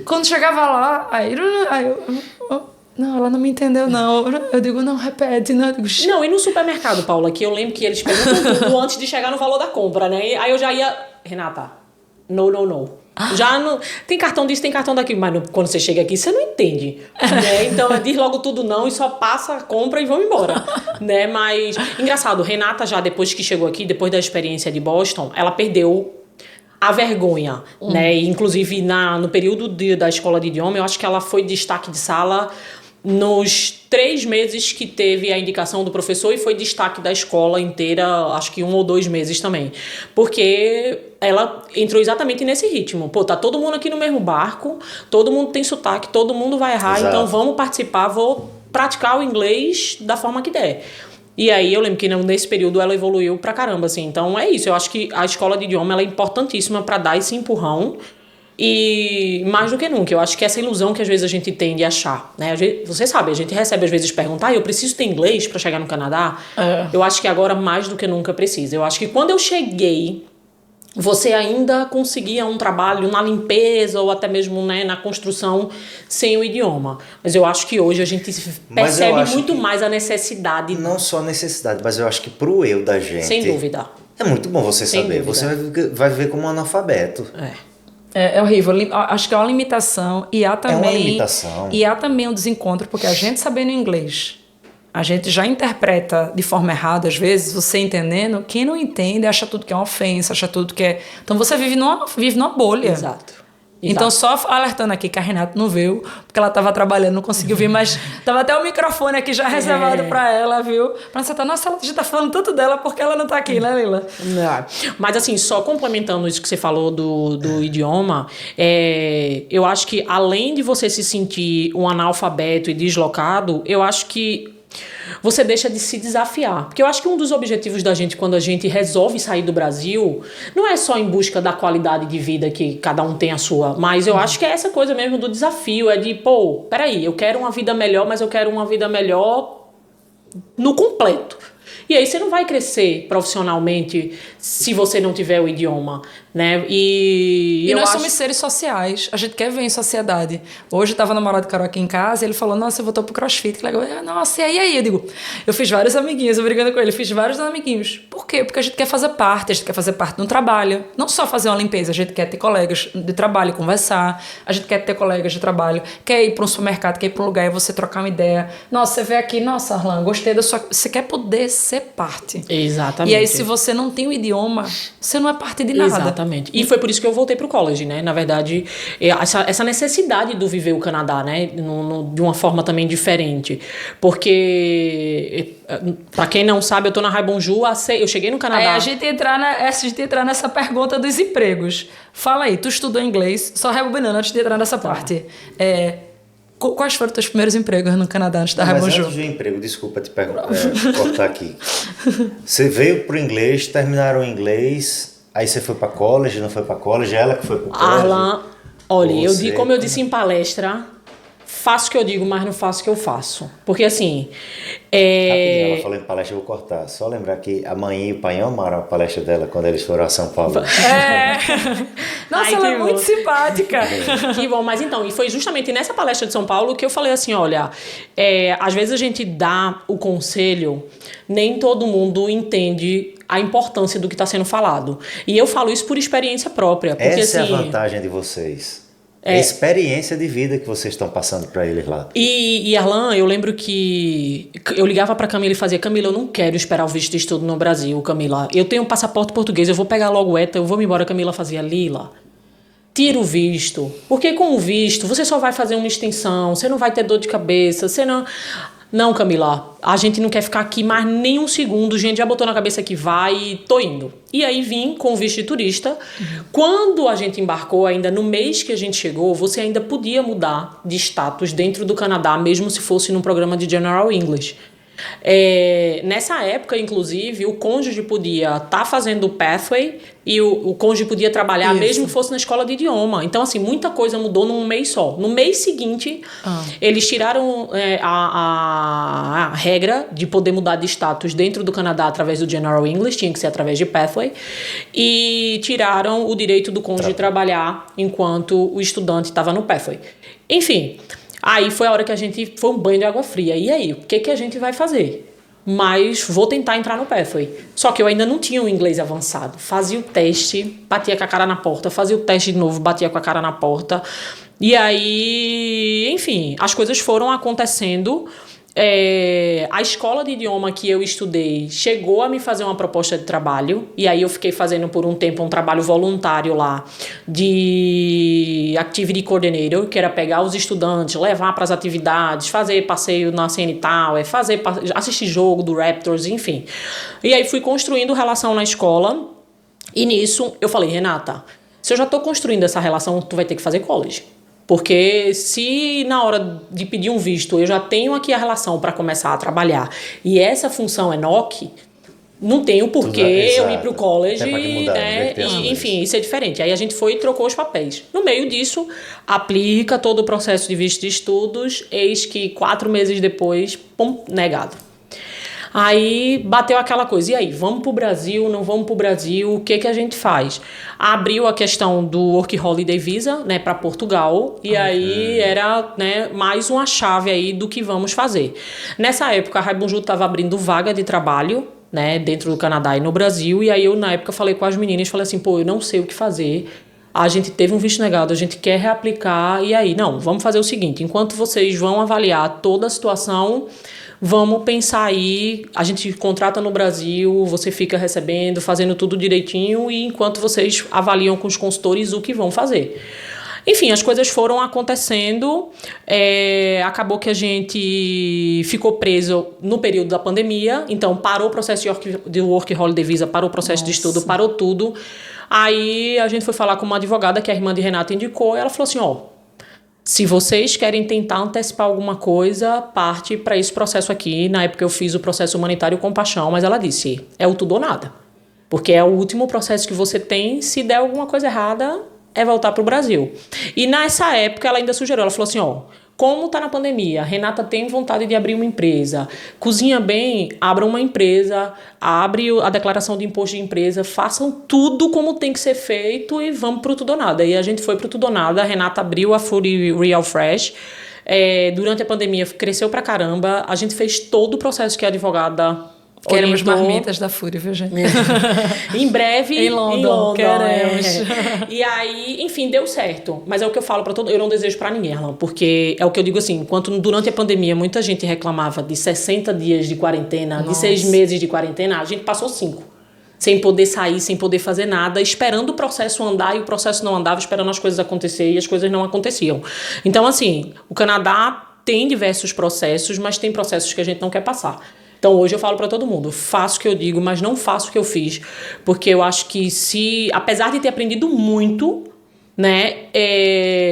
Quando chegava lá, aí eu, não, ela não me entendeu, não. Eu digo, não, repete. Não, eu digo, não, e no supermercado, Paula, que eu lembro que eles perguntam tudo antes de chegar no valor da compra, né? Aí eu já ia, Renata, no. Já não, tem cartão disso, tem cartão daquilo, mas quando você chega aqui, você não entende, né? Então, diz logo tudo não e só passa, compra e vão embora, né? Mas, engraçado, Renata já depois que chegou aqui, depois da experiência de Boston, ela perdeu a vergonha, né? E, inclusive, no período da escola de idioma, eu acho que ela foi destaque de sala nos 3 meses que teve a indicação do professor e foi destaque da escola inteira, acho que 1 ou 2 meses também. Porque ela entrou exatamente nesse ritmo. Pô, tá todo mundo aqui no mesmo barco, todo mundo tem sotaque, todo mundo vai errar, então vamos participar, vou praticar o inglês da forma que der. E aí eu lembro que nesse período ela evoluiu pra caramba, assim. Então é isso, eu acho que a escola de idioma ela é importantíssima pra dar esse empurrão. E mais do que nunca, eu acho que essa ilusão que às vezes a gente tem de achar, né? Você sabe, a gente recebe às vezes perguntar, eu preciso ter inglês para chegar no Canadá? Eu acho que agora mais do que nunca precisa. Eu acho que quando eu cheguei, você ainda conseguia um trabalho na limpeza ou até mesmo, né, na construção sem o idioma. Mas eu acho que hoje a gente percebe muito mais a necessidade. Não só a necessidade, mas eu acho que pro eu da gente... Sem dúvida. É muito bom você saber. Você vai viver como um analfabeto. É horrível. Acho que é uma limitação e há também... É uma limitação. E há também um desencontro, porque a gente sabendo inglês, a gente já interpreta de forma errada, às vezes, você entendendo, quem não entende acha tudo que é uma ofensa, acha tudo que é... Então você vive numa bolha. Exato. Então, só alertando aqui que a Renata não viu, porque ela estava trabalhando, não conseguiu vir, mas estava até o microfone aqui já reservado para ela, viu? Pra você estar, nossa, a gente tá falando tanto dela porque ela não tá aqui, né, Lila? Não. Mas assim, só complementando isso que você falou do idioma, eu acho que além de você se sentir um analfabeto e deslocado, eu acho que você deixa de se desafiar. Porque eu acho que um dos objetivos da gente quando a gente resolve sair do Brasil não é só em busca da qualidade de vida que cada um tem a sua, mas eu acho que é essa coisa mesmo do desafio, é de, pô, peraí, eu quero uma vida melhor, mas eu quero uma vida melhor no completo. E aí você não vai crescer profissionalmente se você não tiver o idioma, né? E nós somos seres sociais. A gente quer ver em sociedade. Hoje estava o namorado de Carol aqui em casa e ele falou, nossa, eu voltou pro CrossFit. Que legal. Nossa, e aí? Eu digo, eu fiz vários amiguinhos, eu brigando com ele, fiz vários amiguinhos. Por quê? Porque a gente quer fazer parte, a gente quer fazer parte do trabalho. Não só fazer uma limpeza, a gente quer ter colegas de trabalho, conversar. A gente quer ter colegas de trabalho, quer ir para um supermercado, quer ir para um lugar e você trocar uma ideia. Nossa, você vê aqui, nossa, Arlan, gostei da sua... Você quer poder ser parte. Exatamente. E aí, se você não tem o idioma, você não é parte de nada. Exatamente. E foi por isso que eu voltei pro college, né? Na verdade, essa necessidade do viver o Canadá, né? De uma forma também diferente. Porque, pra quem não sabe, eu tô na Raibonju, eu cheguei no Canadá... a gente entrar nessa pergunta dos empregos. Fala aí, tu estudou inglês, só rebobinando antes de entrar nessa parte. Quais foram os teus primeiros empregos no Canadá antes da Raibonju? Antes do emprego, desculpa te cortar aqui. Você veio pro inglês, terminaram o inglês, aí você foi pra college, não foi pra college, ela que foi pro college? Arlan, olha, como eu disse em palestra, faço o que eu digo, mas não faço o que eu faço. Porque assim... Rapidinho, ela falou em palestra, eu vou cortar. Só lembrar que a mãe e o pai amaram a palestra dela quando eles foram a São Paulo. Nossa, ela é muito simpática. Que bom, mas então, e foi justamente nessa palestra de São Paulo que eu falei assim, olha, às vezes a gente dá o conselho, nem todo mundo entende a importância do que está sendo falado. E eu falo isso por experiência própria. Porque, essa assim, é a vantagem de vocês. É a experiência de vida que vocês estão passando para eles lá. E Arlan, eu lembro que eu ligava para Camila e fazia: Camila, eu não quero esperar o visto de estudo no Brasil, Camila. Eu tenho um passaporte português, eu vou pegar logo o ETA, eu vou me embora. Camila fazia: Lila, tira o visto. Porque com o visto você só vai fazer uma extensão, você não vai ter dor de cabeça, você não... Não, Camila, a gente não quer ficar aqui mais nem um segundo, a gente já botou na cabeça que vai e tô indo. E aí vim com o visto de turista. Quando a gente embarcou, ainda no mês que a gente chegou, você ainda podia mudar de status dentro do Canadá, mesmo se fosse num programa de General English. Nessa época, inclusive, o cônjuge podia estar fazendo o pathway e o cônjuge podia trabalhar mesmo que fosse na escola de idioma. Então, assim, muita coisa mudou num mês só. No mês seguinte, eles tiraram a regra de poder mudar de status dentro do Canadá através do General English, tinha que ser através de pathway, e tiraram o direito do cônjuge de trabalhar enquanto o estudante estava no pathway. Enfim... Aí foi a hora que a gente... Foi um banho de água fria. E aí, o que a gente vai fazer? Mas vou tentar entrar no pathway. Só que eu ainda não tinha um inglês avançado. Fazia o teste, batia com a cara na porta. Fazia o teste de novo, batia com a cara na porta. E aí, enfim, as coisas foram acontecendo. A escola de idioma que eu estudei chegou a me fazer uma proposta de trabalho, e aí eu fiquei fazendo por um tempo um trabalho voluntário lá de Activity Coordinator, que era pegar os estudantes, levar para as atividades, fazer passeio na CN Tower, assistir jogo do Raptors, enfim. E aí fui construindo relação na escola, e nisso eu falei: Renata, se eu já estou construindo essa relação, tu vai ter que fazer college. Porque se na hora de pedir um visto eu já tenho aqui a relação para começar a trabalhar e essa função é NOC, não tem o porquê eu ir para o college, né? E, enfim, isso é diferente. Aí a gente foi e trocou os papéis. No meio disso, aplica todo o processo de visto de estudos, eis que 4 meses depois, pum, negado. Aí bateu aquela coisa: e aí, vamos pro Brasil, não vamos pro Brasil, o que a gente faz? Abriu a questão do Work Holiday Visa, né, para Portugal, e aí era, né, mais uma chave aí do que vamos fazer. Nessa época, a Raibunju estava abrindo vaga de trabalho, né, dentro do Canadá e no Brasil, e aí eu, na época, falei com as meninas, falei assim: pô, eu não sei o que fazer, a gente teve um visto negado, a gente quer reaplicar, e aí, não, vamos fazer o seguinte: enquanto vocês vão avaliar toda a situação, vamos pensar aí, a gente contrata no Brasil, você fica recebendo, fazendo tudo direitinho, e enquanto vocês avaliam com os consultores o que vão fazer. Enfim, as coisas foram acontecendo, acabou que a gente ficou preso no período da pandemia, então parou o processo de Work Holiday Visa, parou o processo de estudo, parou tudo. Aí a gente foi falar com uma advogada que a irmã de Renata indicou, e ela falou assim: se vocês querem tentar antecipar alguma coisa, parte para esse processo aqui. Na época eu fiz o processo humanitário Compaixão, mas ela disse: é o tudo ou nada. Porque é o último processo que você tem, se der alguma coisa errada, é voltar para o Brasil. E nessa época ela ainda sugeriu, ela falou assim: como tá na pandemia, Renata tem vontade de abrir uma empresa, cozinha bem, abra uma empresa, abre a declaração de imposto de empresa, façam tudo como tem que ser feito e vamos pro tudo ou nada. E a gente foi pro tudo ou nada, a Renata abriu a Food Real Fresh, durante a pandemia cresceu pra caramba, a gente fez todo o processo que a advogada queremos marmitas da Fúria, viu, gente? Em breve, em London queremos. E aí, enfim, deu certo. Mas é o que eu falo para todo... Eu não desejo para ninguém, Arlan, porque é o que eu digo assim: enquanto durante a pandemia muita gente reclamava de 60 dias de quarentena, de 6 meses de quarentena, a gente passou 5. Sem poder sair, sem poder fazer nada, esperando o processo andar, e o processo não andava, esperando as coisas acontecer, e as coisas não aconteciam. Então, assim, o Canadá tem diversos processos, mas tem processos que a gente não quer passar. Então, hoje eu falo para todo mundo: faço o que eu digo, mas não faço o que eu fiz. Porque eu acho que apesar de ter aprendido muito, né,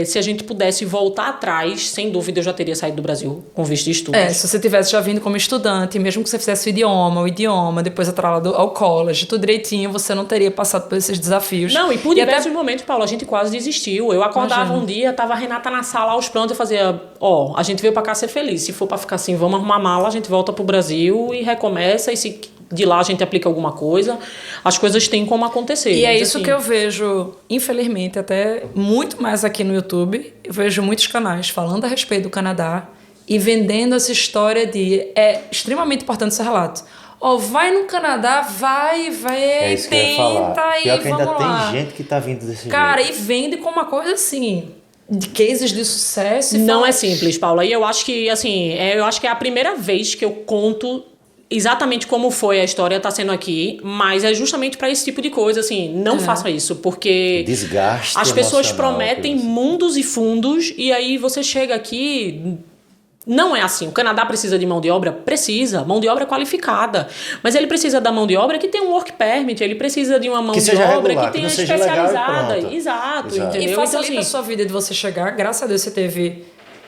se a gente pudesse voltar atrás, sem dúvida eu já teria saído do Brasil com visto de estudos. Se você tivesse já vindo como estudante, mesmo que você fizesse o idioma, depois atrelado ao college, tudo direitinho, você não teria passado por esses desafios. Não, e por diversos momentos, Paulo, a gente quase desistiu. Eu acordava um dia, tava a Renata na sala aos prantos, eu fazia: a gente veio pra cá ser feliz, se for pra ficar assim, vamos arrumar mala, a gente volta pro Brasil e recomeça, e se de lá a gente aplica alguma coisa, as coisas têm como acontecer. E é isso que eu vejo, infelizmente, até muito mais aqui no YouTube. Eu vejo muitos canais falando a respeito do Canadá e vendendo essa história de... É extremamente importante esse relato. Vai no Canadá, vai, isso tenta, que eu ia falar. E pior que ainda vamos lá. Tem gente que tá vindo desse Cara, jeito. e vende com uma coisa assim... de cases de sucesso. Não é simples, Paula. E eu acho que, assim, eu acho que é a primeira vez que eu conto exatamente como foi a história tá sendo aqui, mas é justamente para esse tipo de coisa, assim, não faça isso, porque desgaste as pessoas emocional, prometem mundos e fundos e aí você chega aqui. Não é assim. O Canadá precisa de mão de obra? Precisa. Mão de obra qualificada. Mas ele precisa da mão de obra que tem um work permit. Ele precisa de uma mão de obra regular, que tenha seja especializada. Exato, entendeu? E facilita então, a sua vida de você chegar. Graças a Deus você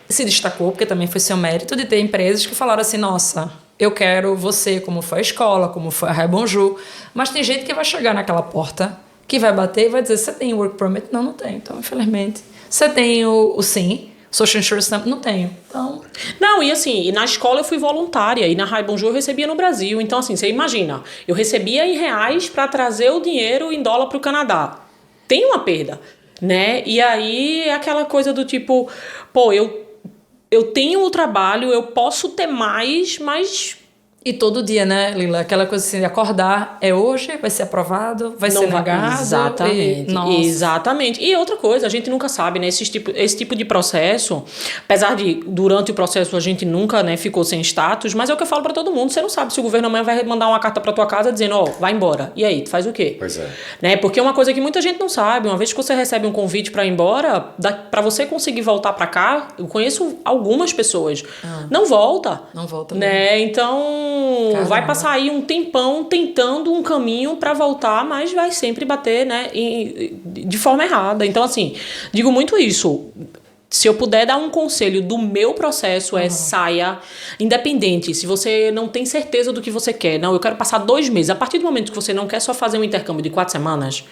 se destacou, porque também foi seu mérito de ter empresas que falaram assim, nossa, eu quero você, como foi a escola, como foi a Rai Bonjour. Mas tem gente que vai chegar naquela porta, que vai bater e vai dizer, você tem work permit? Não tem. Então, infelizmente. Você tem o sim. Social Insurance não tenho. Então... Não, e assim, e na escola eu fui voluntária, e na Rai Bonjour eu recebia no Brasil. Então, assim, você imagina, eu recebia em reais para trazer o dinheiro em dólar para o Canadá. Tem uma perda, né? E aí é aquela coisa do tipo, pô, eu tenho o trabalho, eu posso ter mais, mas... E todo dia, né, Lila? Aquela coisa assim, de acordar, é hoje, vai ser aprovado, vai ser negado. Exatamente, exatamente. E outra coisa, a gente nunca sabe, né? Esse tipo de processo, apesar de, durante o processo, a gente nunca, né, ficou sem status, mas é o que eu falo pra todo mundo, você não sabe se o governo amanhã vai mandar uma carta pra tua casa dizendo, ó, vai embora. E aí, tu faz o quê? Pois é. Né? Porque é uma coisa que muita gente não sabe, uma vez que você recebe um convite pra ir embora, pra você conseguir voltar pra cá, eu conheço algumas pessoas, não volta. Não volta né? mesmo. Então... Caramba. Vai passar aí um tempão tentando um caminho para voltar, mas vai sempre bater, né, de forma errada. Então, assim, digo muito isso. Se eu puder dar um conselho do meu processo saia independente. Se você não tem certeza do que você quer, não, eu quero passar 2 meses. A partir do momento que você não quer só fazer um intercâmbio de 4 semanas,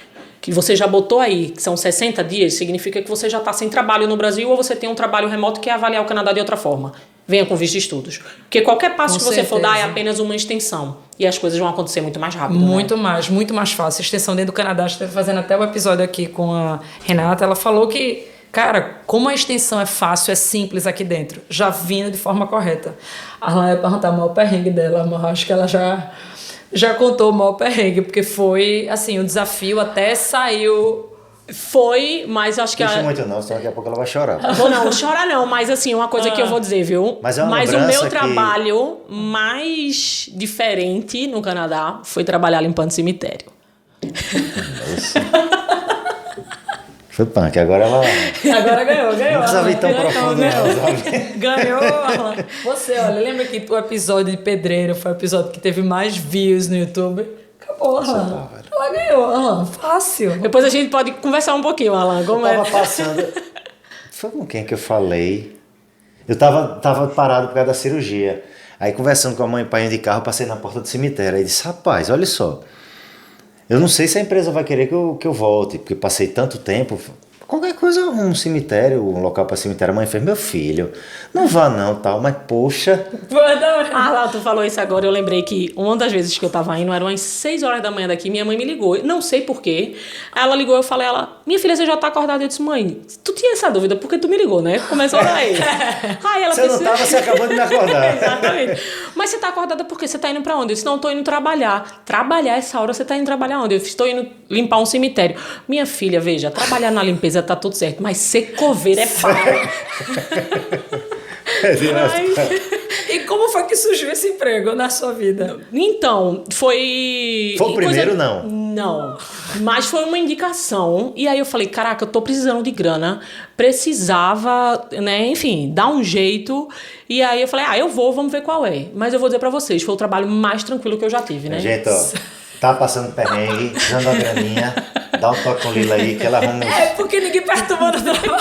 que você já botou aí, que são 60 dias, significa que você já está sem trabalho no Brasil ou você tem um trabalho remoto que é avaliar o Canadá de outra forma. Venha com visto de estudos. Porque qualquer passo que você for dar é apenas uma extensão. E as coisas vão acontecer muito mais rápido. Muito mais fácil. Extensão dentro do Canadá, a gente está fazendo até o episódio aqui com a Renata, ela falou que, cara, como a extensão é fácil, é simples aqui dentro, já vindo de forma correta. Ela ia perguntar o maior perrengue dela, mas acho que ela já contou o maior perrengue, porque foi, assim, o desafio até saiu... Foi, mas acho que... Não muito não, senão daqui a pouco ela vai chorar. Não, chora não, mas assim, uma coisa que eu vou dizer, viu? Mas o meu trabalho mais diferente no Canadá foi trabalhar limpando cemitério. Foi punk, agora ela... Agora ganhou. Não precisa ir tão profundo não. Ganhou, Alan. Você, olha, lembra que o episódio de Pedreiro foi o episódio que teve mais views no YouTube? Acabou, Alan. Ela ganhou, Alan. Fácil. Depois a gente pode conversar um pouquinho, Alan. Como eu tava passando... Foi com quem que eu falei? Eu tava parado por causa da cirurgia. Aí conversando com a mãe e pai de carro, passei na porta do cemitério. Aí disse, rapaz, olha só. Eu não sei se a empresa vai querer que eu volte, porque passei tanto tempo... Qualquer coisa, um cemitério, um local para cemitério. A mãe fez, meu filho, não vá não, tal, mas poxa... Lá, tu falou isso agora, eu lembrei que uma das vezes que eu tava indo, eram umas 6 horas da manhã daqui, minha mãe me ligou, não sei porquê. Aí ela ligou, eu falei, minha filha, você já tá acordada? Eu disse, mãe, tu tinha essa dúvida, porque tu me ligou, né? Começou daí. Aí ela você não tava, você acabou de me acordar. Exatamente. Mas você tá acordada por quê? Você tá indo pra onde? Eu disse, não, tô indo trabalhar. Trabalhar essa hora, você tá indo trabalhar onde? Eu disse, estou indo limpar um cemitério. Minha filha, veja, trabalhar na limpeza tá tudo certo, mas ser coveira é pago. E como foi que surgiu esse emprego na sua vida? Então, foi... Foi o primeiro, não? Não, mas foi uma indicação. E aí eu falei, caraca, eu tô precisando de grana. Precisava, né, enfim, dar um jeito. E aí eu falei, eu vou, vamos ver qual é. Mas eu vou dizer pra vocês, foi o trabalho mais tranquilo que eu já tive, né? Gente, ó, tá passando perrengue, precisando da graninha, dá um toque com Lila aí, que ela arruma... porque ninguém perturba no trabalho.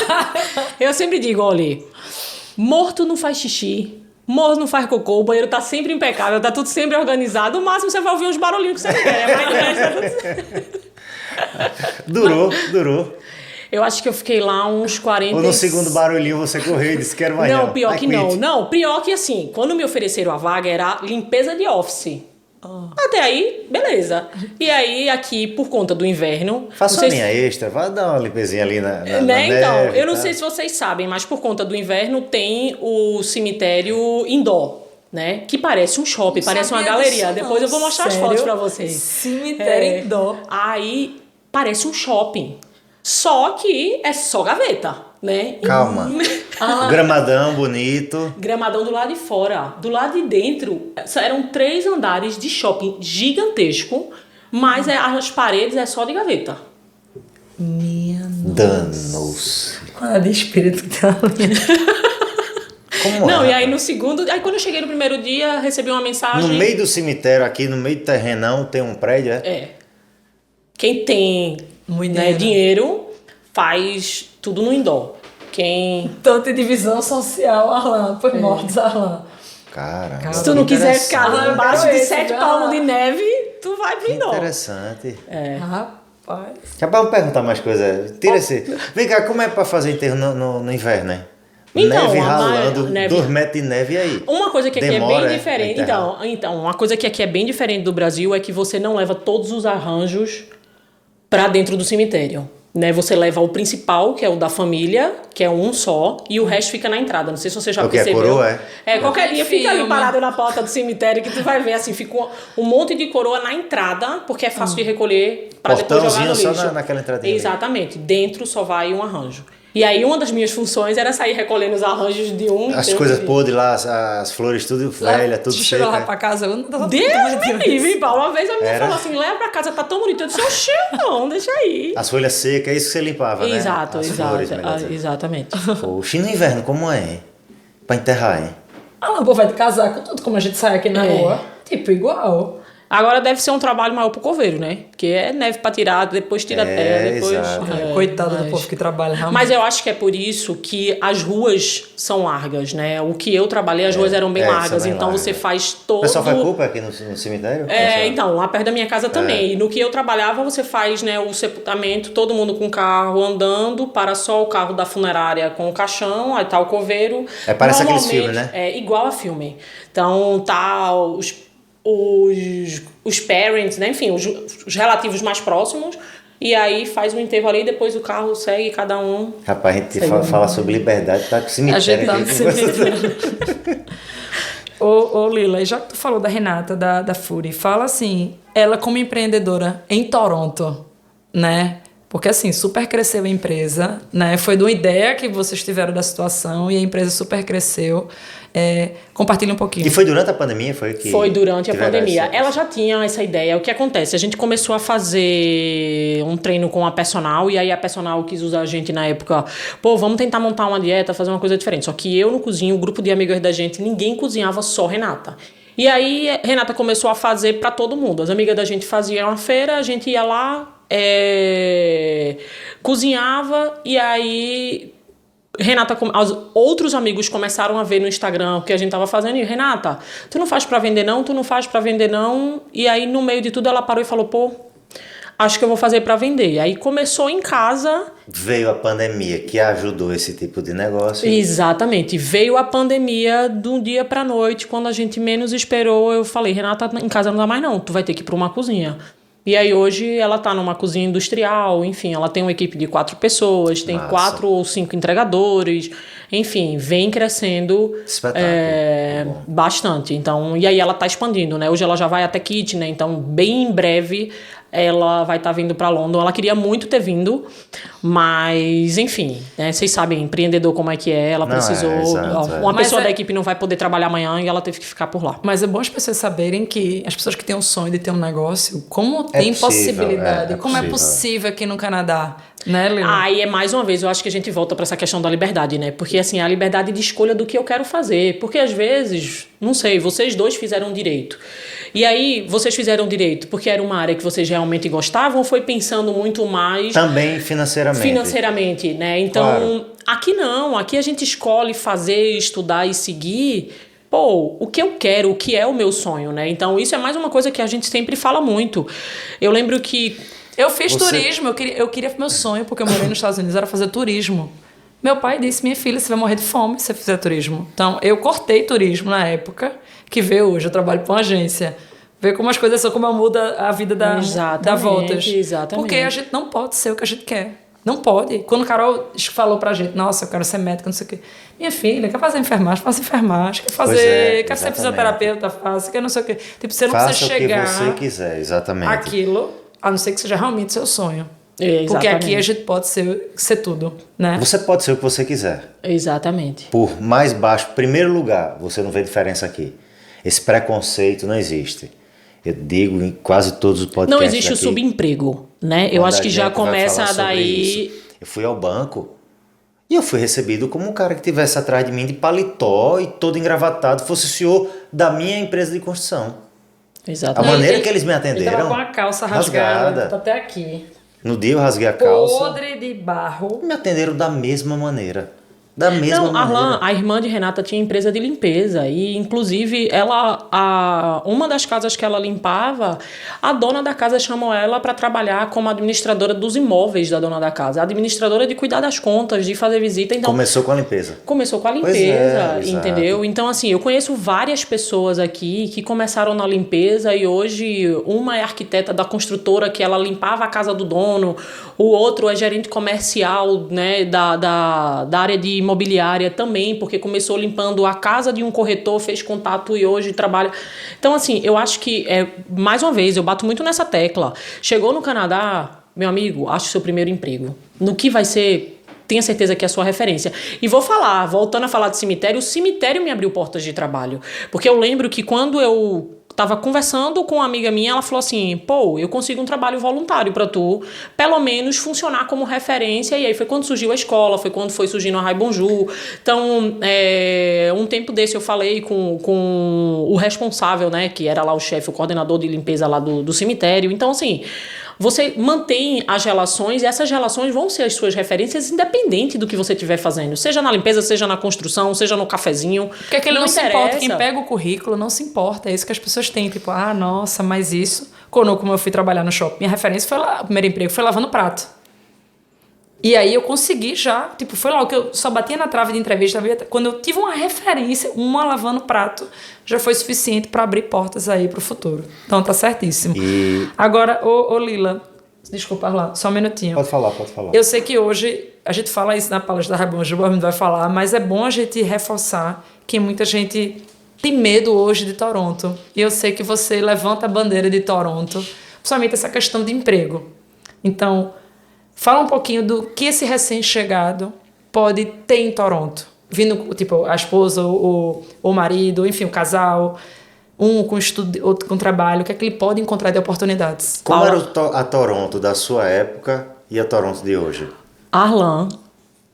Eu sempre digo, olha, morto não faz xixi, morto não faz cocô, o banheiro tá sempre impecável, tá tudo sempre organizado, o máximo você vai ouvir uns barulhinhos que você quer, mas tá tudo certo. Durou. Eu acho que eu fiquei lá uns 40... Ou no segundo barulhinho você correu e disse, quero mais não. Não, pior que não. Não, pior que assim, quando me ofereceram a vaga era limpeza de office. Até aí, beleza. E aí, aqui, por conta do inverno... Faça uma linha extra, vai dar uma limpezinha ali na né? neve, então, eu não sei se vocês sabem, mas por conta do inverno tem o cemitério indoor, né? Que parece um shopping, parece uma galeria. Depois eu vou mostrar as fotos pra vocês. Cemitério indoor. Aí, parece um shopping. Só que é só gaveta. né? Calma. Gramadão bonito. Gramadão do lado de fora. Do lado de dentro, eram 3 andares de shopping gigantesco, mas as paredes é só de gaveta. Minha Danos. Qual de espírito que tá ali? Como Não, é? e aí no segundo... Aí quando eu cheguei no primeiro dia, recebi uma mensagem... No meio do cemitério, aqui no meio do terrenão, tem um prédio, é? É. Quem tem dinheiro faz tudo no indoor. Quem... Tanta divisão social, Arlan. Foi mortos, Arlan. Caramba. Se tu não quiser ficar interessante. embaixo de esse, 7 já. palmos de neve, tu vai pro indoor. Interessante. Rapaz. Já vamos perguntar mais coisas. Tira esse. Vem cá, como é pra fazer enterro no inverno, né? Então, Neve ralando, neve. 2 metros de neve aí. Uma coisa que aqui Demora, é bem diferente. Então, uma coisa que aqui é bem diferente do Brasil é que você não leva todos os arranjos pra dentro do cemitério. Né? Você leva o principal, que é o da família, que é um só, e o resto fica na entrada. Não sei se você já O que é percebeu. coroa, é? Qualquer dia fica ali Filme. parado na porta do cemitério que tu vai ver, assim, fica um monte de coroa na entrada, porque é fácil de recolher pra depois jogar no Portãozinho lixo. só naquela entradinha ali. Exatamente. Dentro só vai um arranjo. E aí uma das minhas funções era sair recolhendo os arranjos de um... As coisas podres lá, as flores tudo velha, tudo Você chegou lá seca. pra casa, eu não tava Deus me livre, Paulo. Uma vez a menina Era? falou assim, leva pra casa, tá tão bonito. Eu disse, oxê, não, deixa aí. As folhas secas, é isso que você limpava, né? Exato, As exato. flores, melhor dizer. Exatamente. Poxa, e no inverno, como é? Pra enterrar, hein? Arlan, pô, vai de casaco, tudo como a gente sai aqui na rua. Tipo, igual. Agora deve ser um trabalho maior pro coveiro, né? Porque é neve pra tirar, depois tira a terra, depois... exato. Coitado do povo que trabalha realmente. Mas eu acho que é por isso que as ruas são largas, né? O que eu trabalhei, as ruas eram bem são largas, bem então largas. você faz O todo... pessoal faz culpa aqui no cemitério? Então, lá perto da minha casa também. E no que eu trabalhava, você faz, né, o sepultamento, todo mundo com o carro andando, para só o carro da funerária com o caixão, aí tá o coveiro. Parece aqueles Normalmente, filmes, né? É igual a filme. Então, tá os parents, né, enfim, os relativos mais próximos, e aí faz o enterro ali, depois o carro segue cada um. Rapaz, a gente fala sobre liberdade, tá com cemitério A gente tá aqui. no cemitério. Ô Lila, já que tu falou da Renata, da Fury, fala assim, ela como empreendedora em Toronto, né? Porque assim, super cresceu a empresa, né? Foi de uma ideia que vocês tiveram da situação e a empresa super cresceu. Compartilha um pouquinho. E foi durante a pandemia? Foi durante a pandemia. Ela já tinha essa ideia. O que acontece? A gente começou a fazer um treino com a personal e aí a personal quis usar a gente na época. Pô, vamos tentar montar uma dieta, fazer uma coisa diferente. Só que eu não cozinho, o grupo de amigas da gente, ninguém cozinhava, só Renata. E aí Renata começou a fazer para todo mundo. As amigas da gente faziam a feira, a gente ia lá, cozinhava e aí Renata, outros amigos começaram a ver no Instagram o que a gente tava fazendo e Renata, tu não faz pra vender não, tu não faz pra vender não, e aí no meio de tudo ela parou e falou, pô, acho que eu vou fazer pra vender. Aí começou em casa. Veio a pandemia que ajudou esse tipo de negócio. Exatamente, veio a pandemia de um dia pra noite, quando a gente menos esperou, eu falei, Renata, em casa não dá mais não, tu vai ter que ir pra uma cozinha. E aí hoje ela tá numa cozinha industrial, enfim, ela tem uma equipe de 4 pessoas, tem 4 ou 5 entregadores, enfim, vem crescendo bastante. Então, e aí ela tá expandindo, né? Hoje ela já vai até Kitchener, né? Então bem em breve ela vai estar vindo para London. Ela queria muito ter vindo, mas enfim, né? Vocês sabem, empreendedor como é que é, ela precisou... Uma pessoa da equipe não vai poder trabalhar amanhã e ela teve que ficar por lá. Mas é bom as pessoas saberem que as pessoas que têm o sonho de ter um negócio, como tem possibilidade, como é possível aqui no Canadá, né, Lila? Aí é mais uma vez, eu acho que a gente volta para essa questão da liberdade, né? Porque assim, a liberdade de escolha do que eu quero fazer. Porque às vezes, não sei, vocês dois fizeram direito. E aí, vocês fizeram direito porque era uma área que vocês realmente gostavam ou foi pensando muito mais... Também financeiramente. Financeiramente, né? Então, aqui não. Aqui a gente escolhe fazer, estudar e seguir... Pô, o que eu quero, o que é o meu sonho, né? Então, isso é mais uma coisa que a gente sempre fala muito. Eu lembro que... Eu fiz turismo, eu queria meu sonho, porque eu morei nos Estados Unidos, era fazer turismo. Meu pai disse, minha filha, você vai morrer de fome se você fizer turismo. Então, eu cortei turismo na época, que vê hoje, eu trabalho para uma agência. Vê como as coisas são, como muda a vida da voltas. Exatamente. Porque a gente não pode ser o que a gente quer. Não pode. Quando o Carol falou pra gente, nossa, eu quero ser médica, não sei o quê. Minha filha, quer fazer enfermagem? Faça enfermagem. Quer fazer, quer ser fisioterapeuta? Faça. Quer não sei o quê. Tipo, você não precisa chegar... Faça o que você quiser, exatamente. Aquilo, a não ser que seja realmente seu sonho. Porque aqui a gente pode ser tudo, né? Você pode ser o que você quiser. Exatamente. Por mais baixo, primeiro lugar, você não vê diferença aqui. Esse preconceito não existe. Eu digo em quase todos os podcasts. Não existe o subemprego, né? Eu acho que já começa daí. Eu fui ao banco e eu fui recebido como um cara que estivesse atrás de mim de paletó e todo engravatado, fosse o senhor da minha empresa de construção. Exatamente. A maneira que eles me atenderam. Ele tava com a calça rasgada. Tá até aqui. No dia eu rasguei a calça. Podre de barro. Me atenderam da mesma maneira. Da mesma maneira. Arlan, a irmã de Renata tinha empresa de limpeza e, inclusive, uma das casas que ela limpava, a dona da casa chamou ela para trabalhar como administradora dos imóveis da dona da casa, a administradora de cuidar das contas, de fazer visita. Então, começou com a limpeza. Começou com a limpeza, entendeu? Então, assim, eu conheço várias pessoas aqui que começaram na limpeza e hoje uma é arquiteta da construtora que ela limpava a casa do dono, o outro é gerente comercial, né, da área de imobiliária também, porque começou limpando a casa de um corretor, fez contato e hoje trabalha. Então, assim, eu acho que, mais uma vez, eu bato muito nessa tecla. Chegou no Canadá, meu amigo, acho seu primeiro emprego. No que vai ser, tenha certeza que é a sua referência. E vou falar, voltando a falar de cemitério, o cemitério me abriu portas de trabalho. Porque eu lembro que quando eu tava conversando com uma amiga minha, ela falou assim, pô, eu consigo um trabalho voluntário pra tu, pelo menos funcionar como referência, e aí foi quando surgiu a escola, foi quando foi surgindo a Rai Bonjour. Então, um tempo desse eu falei com o responsável, né, que era lá o chefe, o coordenador de limpeza lá do cemitério. Então, assim, você mantém as relações e essas relações vão ser as suas referências independente do que você estiver fazendo. Seja na limpeza, seja na construção, seja no cafezinho. Porque aquele não se importa. Quem pega o currículo não se importa. É isso que as pessoas têm. Tipo, nossa, mas isso... Quando eu fui trabalhar no shopping, minha referência foi lá... O primeiro emprego foi lavando prato. E aí eu consegui já... Tipo, foi lá o que eu só batia na trave de entrevista. Quando eu tive uma referência, uma lavando prato, já foi suficiente para abrir portas aí pro futuro. Então tá certíssimo. Agora, ô Lila, desculpa lá, só um minutinho. Pode falar. Eu sei que hoje, a gente fala isso na palestra da Rai Bonjour, a gente vai falar, mas é bom a gente reforçar que muita gente tem medo hoje de Toronto. E eu sei que você levanta a bandeira de Toronto, principalmente essa questão de emprego. Então, fala um pouquinho do que esse recém-chegado pode ter em Toronto. Vindo, tipo, a esposa, o marido, enfim, o casal, um com estudo, outro com trabalho, o que é que ele pode encontrar de oportunidades? Como era a Toronto da sua época e a Toronto de hoje? Arlan,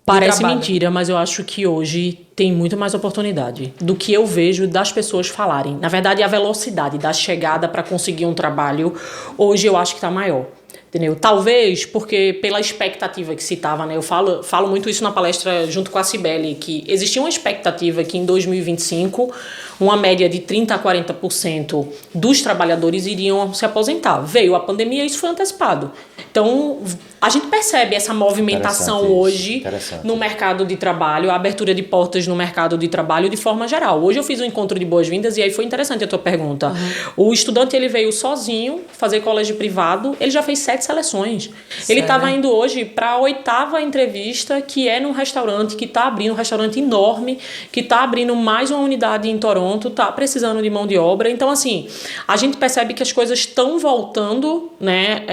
parece mentira, mas eu acho que hoje tem muito mais oportunidade do que eu vejo das pessoas falarem. Na verdade, a velocidade da chegada para conseguir um trabalho, hoje eu acho que está maior. Entendeu? Talvez porque pela expectativa que se estava, né? Eu falo muito isso na palestra junto com a Cibele, que existia uma expectativa que em 2025 uma média de 30% a 40% dos trabalhadores iriam se aposentar. Veio a pandemia e isso foi antecipado. Então, a gente percebe essa movimentação hoje no mercado de trabalho, a abertura de portas no mercado de trabalho de forma geral. Hoje eu fiz um encontro de boas-vindas e aí foi interessante a tua pergunta. Uhum. O estudante, ele veio sozinho fazer colégio privado, ele já fez 7 seleções. Sério? Ele estava indo hoje para a 8ª entrevista, que é num restaurante que está abrindo, um restaurante enorme, que está abrindo mais uma unidade em Toronto, está precisando de mão de obra. Então, assim, a gente percebe que as coisas estão voltando, né,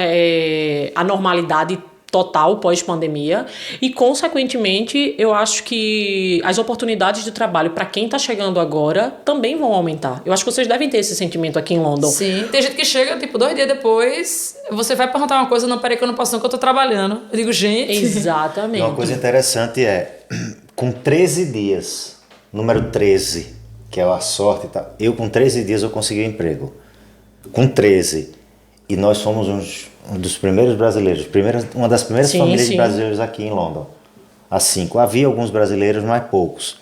à normalidade total pós-pandemia e, consequentemente, eu acho que as oportunidades de trabalho para quem está chegando agora também vão aumentar. Eu acho que vocês devem ter esse sentimento aqui em London. Sim, tem gente que chega, tipo, 2 dias depois, você vai perguntar uma coisa, não, peraí que eu não posso não, que eu tô trabalhando. Eu digo, gente... Exatamente. Uma coisa interessante com 13 dias, número 13, que é a sorte, tá? Eu com 13 dias eu consegui um emprego. Com 13. E nós fomos um dos primeiros brasileiros, uma das primeiras famílias de brasileiros aqui em London. Assim, havia alguns brasileiros, mas poucos.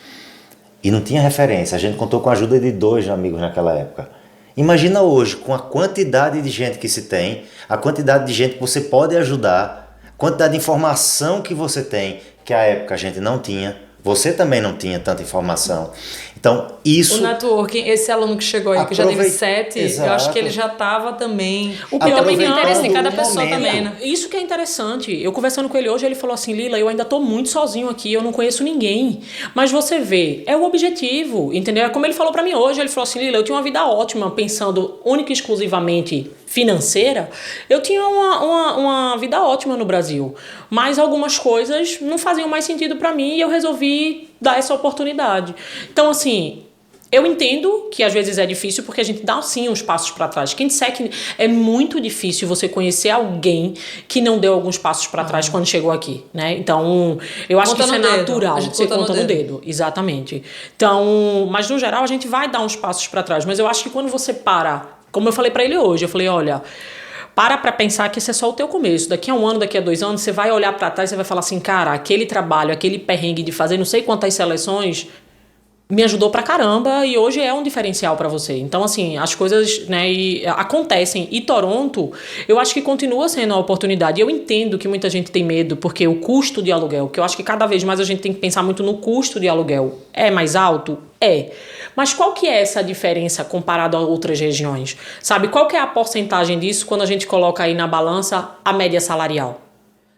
E não tinha referência. A gente contou com a ajuda de 2 amigos naquela época. Imagina hoje, com a quantidade de gente que se tem, a quantidade de gente que você pode ajudar, a quantidade de informação que você tem, que à época a gente não tinha. Você também não tinha tanta informação. Então, isso... O networking, esse aluno que chegou aí, que já teve 7, eu acho que ele já estava também... O que também tem interesse em cada pessoa também, né? Isso que é interessante. Eu conversando com ele hoje, ele falou assim, Lila, eu ainda estou muito sozinho aqui, eu não conheço ninguém. Mas você vê, é o objetivo, entendeu? Como ele falou para mim hoje, ele falou assim, Lila, eu tinha uma vida ótima pensando única e exclusivamente financeira, eu tinha uma vida ótima no Brasil. Mas algumas coisas não faziam mais sentido para mim e eu resolvi dar essa oportunidade. Então, assim, eu entendo que às vezes é difícil porque a gente dá sim uns passos para trás. Quem disser que é muito difícil você conhecer alguém que não deu alguns passos para trás quando chegou aqui, né? Então, eu acho que isso é natural. Você conta no dedo, exatamente. Então, mas no geral a gente vai dar uns passos para trás. Mas eu acho que quando você para, como eu falei para ele hoje, eu falei, olha, para pensar que esse é só o teu começo. Daqui a 1 ano, daqui a 2 anos, você vai olhar para trás e você vai falar assim, cara, aquele trabalho, aquele perrengue de fazer não sei quantas seleções me ajudou pra caramba e hoje é um diferencial pra você. Então, assim, as coisas, né, acontecem. E Toronto, eu acho que continua sendo uma oportunidade. Eu entendo que muita gente tem medo, porque o custo de aluguel, que eu acho que cada vez mais a gente tem que pensar muito no custo de aluguel. É mais alto? É. Mas qual que é essa diferença comparado a outras regiões? Sabe, qual que é a porcentagem disso quando a gente coloca aí na balança a média salarial?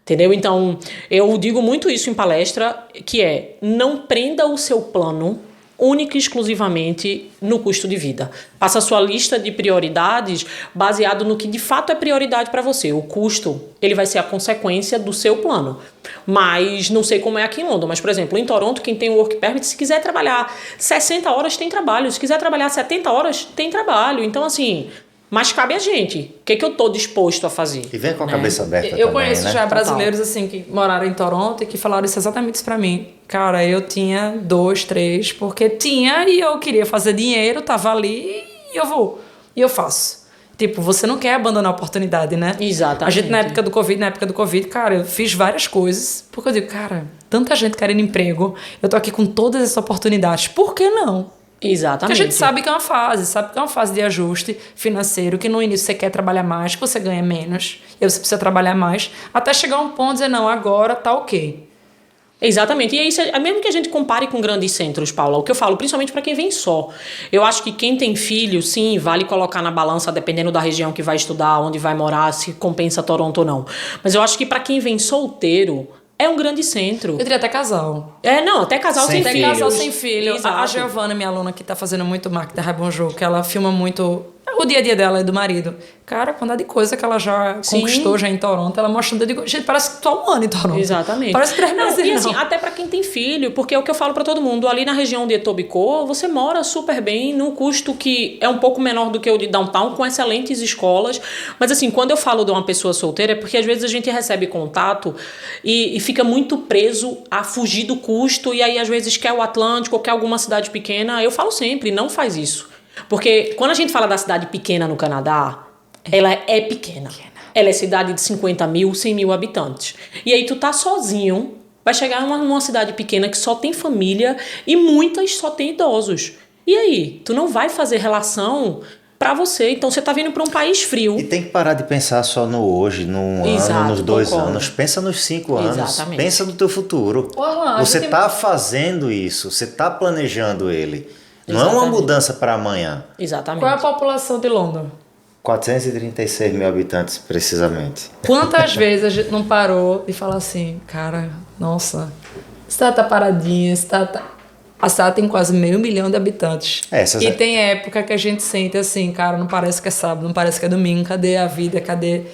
Entendeu? Então, eu digo muito isso em palestra, que é, não prenda o seu plano única e exclusivamente no custo de vida. Faça a sua lista de prioridades baseado no que de fato é prioridade para você. O custo, ele vai ser a consequência do seu plano. Mas não sei como é aqui em Londres, mas, por exemplo, em Toronto, quem tem o Work Permit, se quiser trabalhar 60 horas, tem trabalho. Se quiser trabalhar 70 horas, tem trabalho. Então, assim, mas cabe a gente. O que eu tô disposto a fazer? E vem com a cabeça aberta eu também, conheço né? já brasileiros assim que moraram em Toronto e que falaram isso exatamente isso pra mim. Cara, eu tinha 2, 3, porque tinha e eu queria fazer dinheiro, tava ali e eu vou. E eu faço. Tipo, você não quer abandonar a oportunidade, né? Exatamente. A gente na época do Covid, cara, eu fiz várias coisas. Porque eu digo, cara, tanta gente querendo emprego, eu tô aqui com todas essas oportunidades. Por que não? Exatamente. Porque a gente sabe que é uma fase de ajuste financeiro, que no início você quer trabalhar mais, que você ganha menos, e aí você precisa trabalhar mais, até chegar a um ponto e dizer, não, agora tá ok. Exatamente, e é isso, mesmo que a gente compare com grandes centros, Paula, o que eu falo, principalmente para quem vem só. Eu acho que quem tem filho, sim, vale colocar na balança, dependendo da região que vai estudar, onde vai morar, se compensa Toronto ou não. Mas eu acho que para quem vem solteiro, é um grande centro. Eu diria até casal. Não, até casal sem filhos. Até casal sem filho. Exato. A Giovana, minha aluna, que tá fazendo muito marketing da Rebonjour, que ela filma muito o dia a dia dela e do marido. Cara, quando é de coisa que ela já conquistou já em Toronto, ela mostrando, eu digo, gente, parece que tu há 1 ano em Toronto. Exatamente. Parece 3 meses. E assim, até pra quem tem filho, porque é o que eu falo pra todo mundo, ali na região de Etobicoke, você mora super bem, num custo que é um pouco menor do que o de Downtown, com excelentes escolas. Mas assim, quando eu falo de uma pessoa solteira, é porque às vezes a gente recebe contato e fica muito preso a fugir do custo, e aí às vezes quer o Atlântico ou quer alguma cidade pequena. Eu falo sempre, não faz isso. Porque quando a gente fala da cidade pequena no Canadá, ela é pequena. Ela é cidade de 50 mil, 100 mil habitantes. E aí tu tá sozinho, vai chegar numa cidade pequena que só tem família e muitas só tem idosos. E aí? Tu não vai fazer relação pra você. Então você tá vindo pra um país frio. E tem que parar de pensar só no hoje, no ano, nos 2 anos. Pensa nos 5 anos. Exatamente. Pensa no teu futuro. Você tá fazendo isso, você tá planejando ele. Não é uma mudança para amanhã. Exatamente. Qual é a população de Londres? 436 mil habitantes, precisamente. Quantas vezes a gente não parou e falou assim, cara, nossa, a cidade tá paradinha, a cidade tem quase 500 mil de habitantes. E tem época que a gente sente assim, cara, não parece que é sábado, não parece que é domingo, cadê a vida, cadê...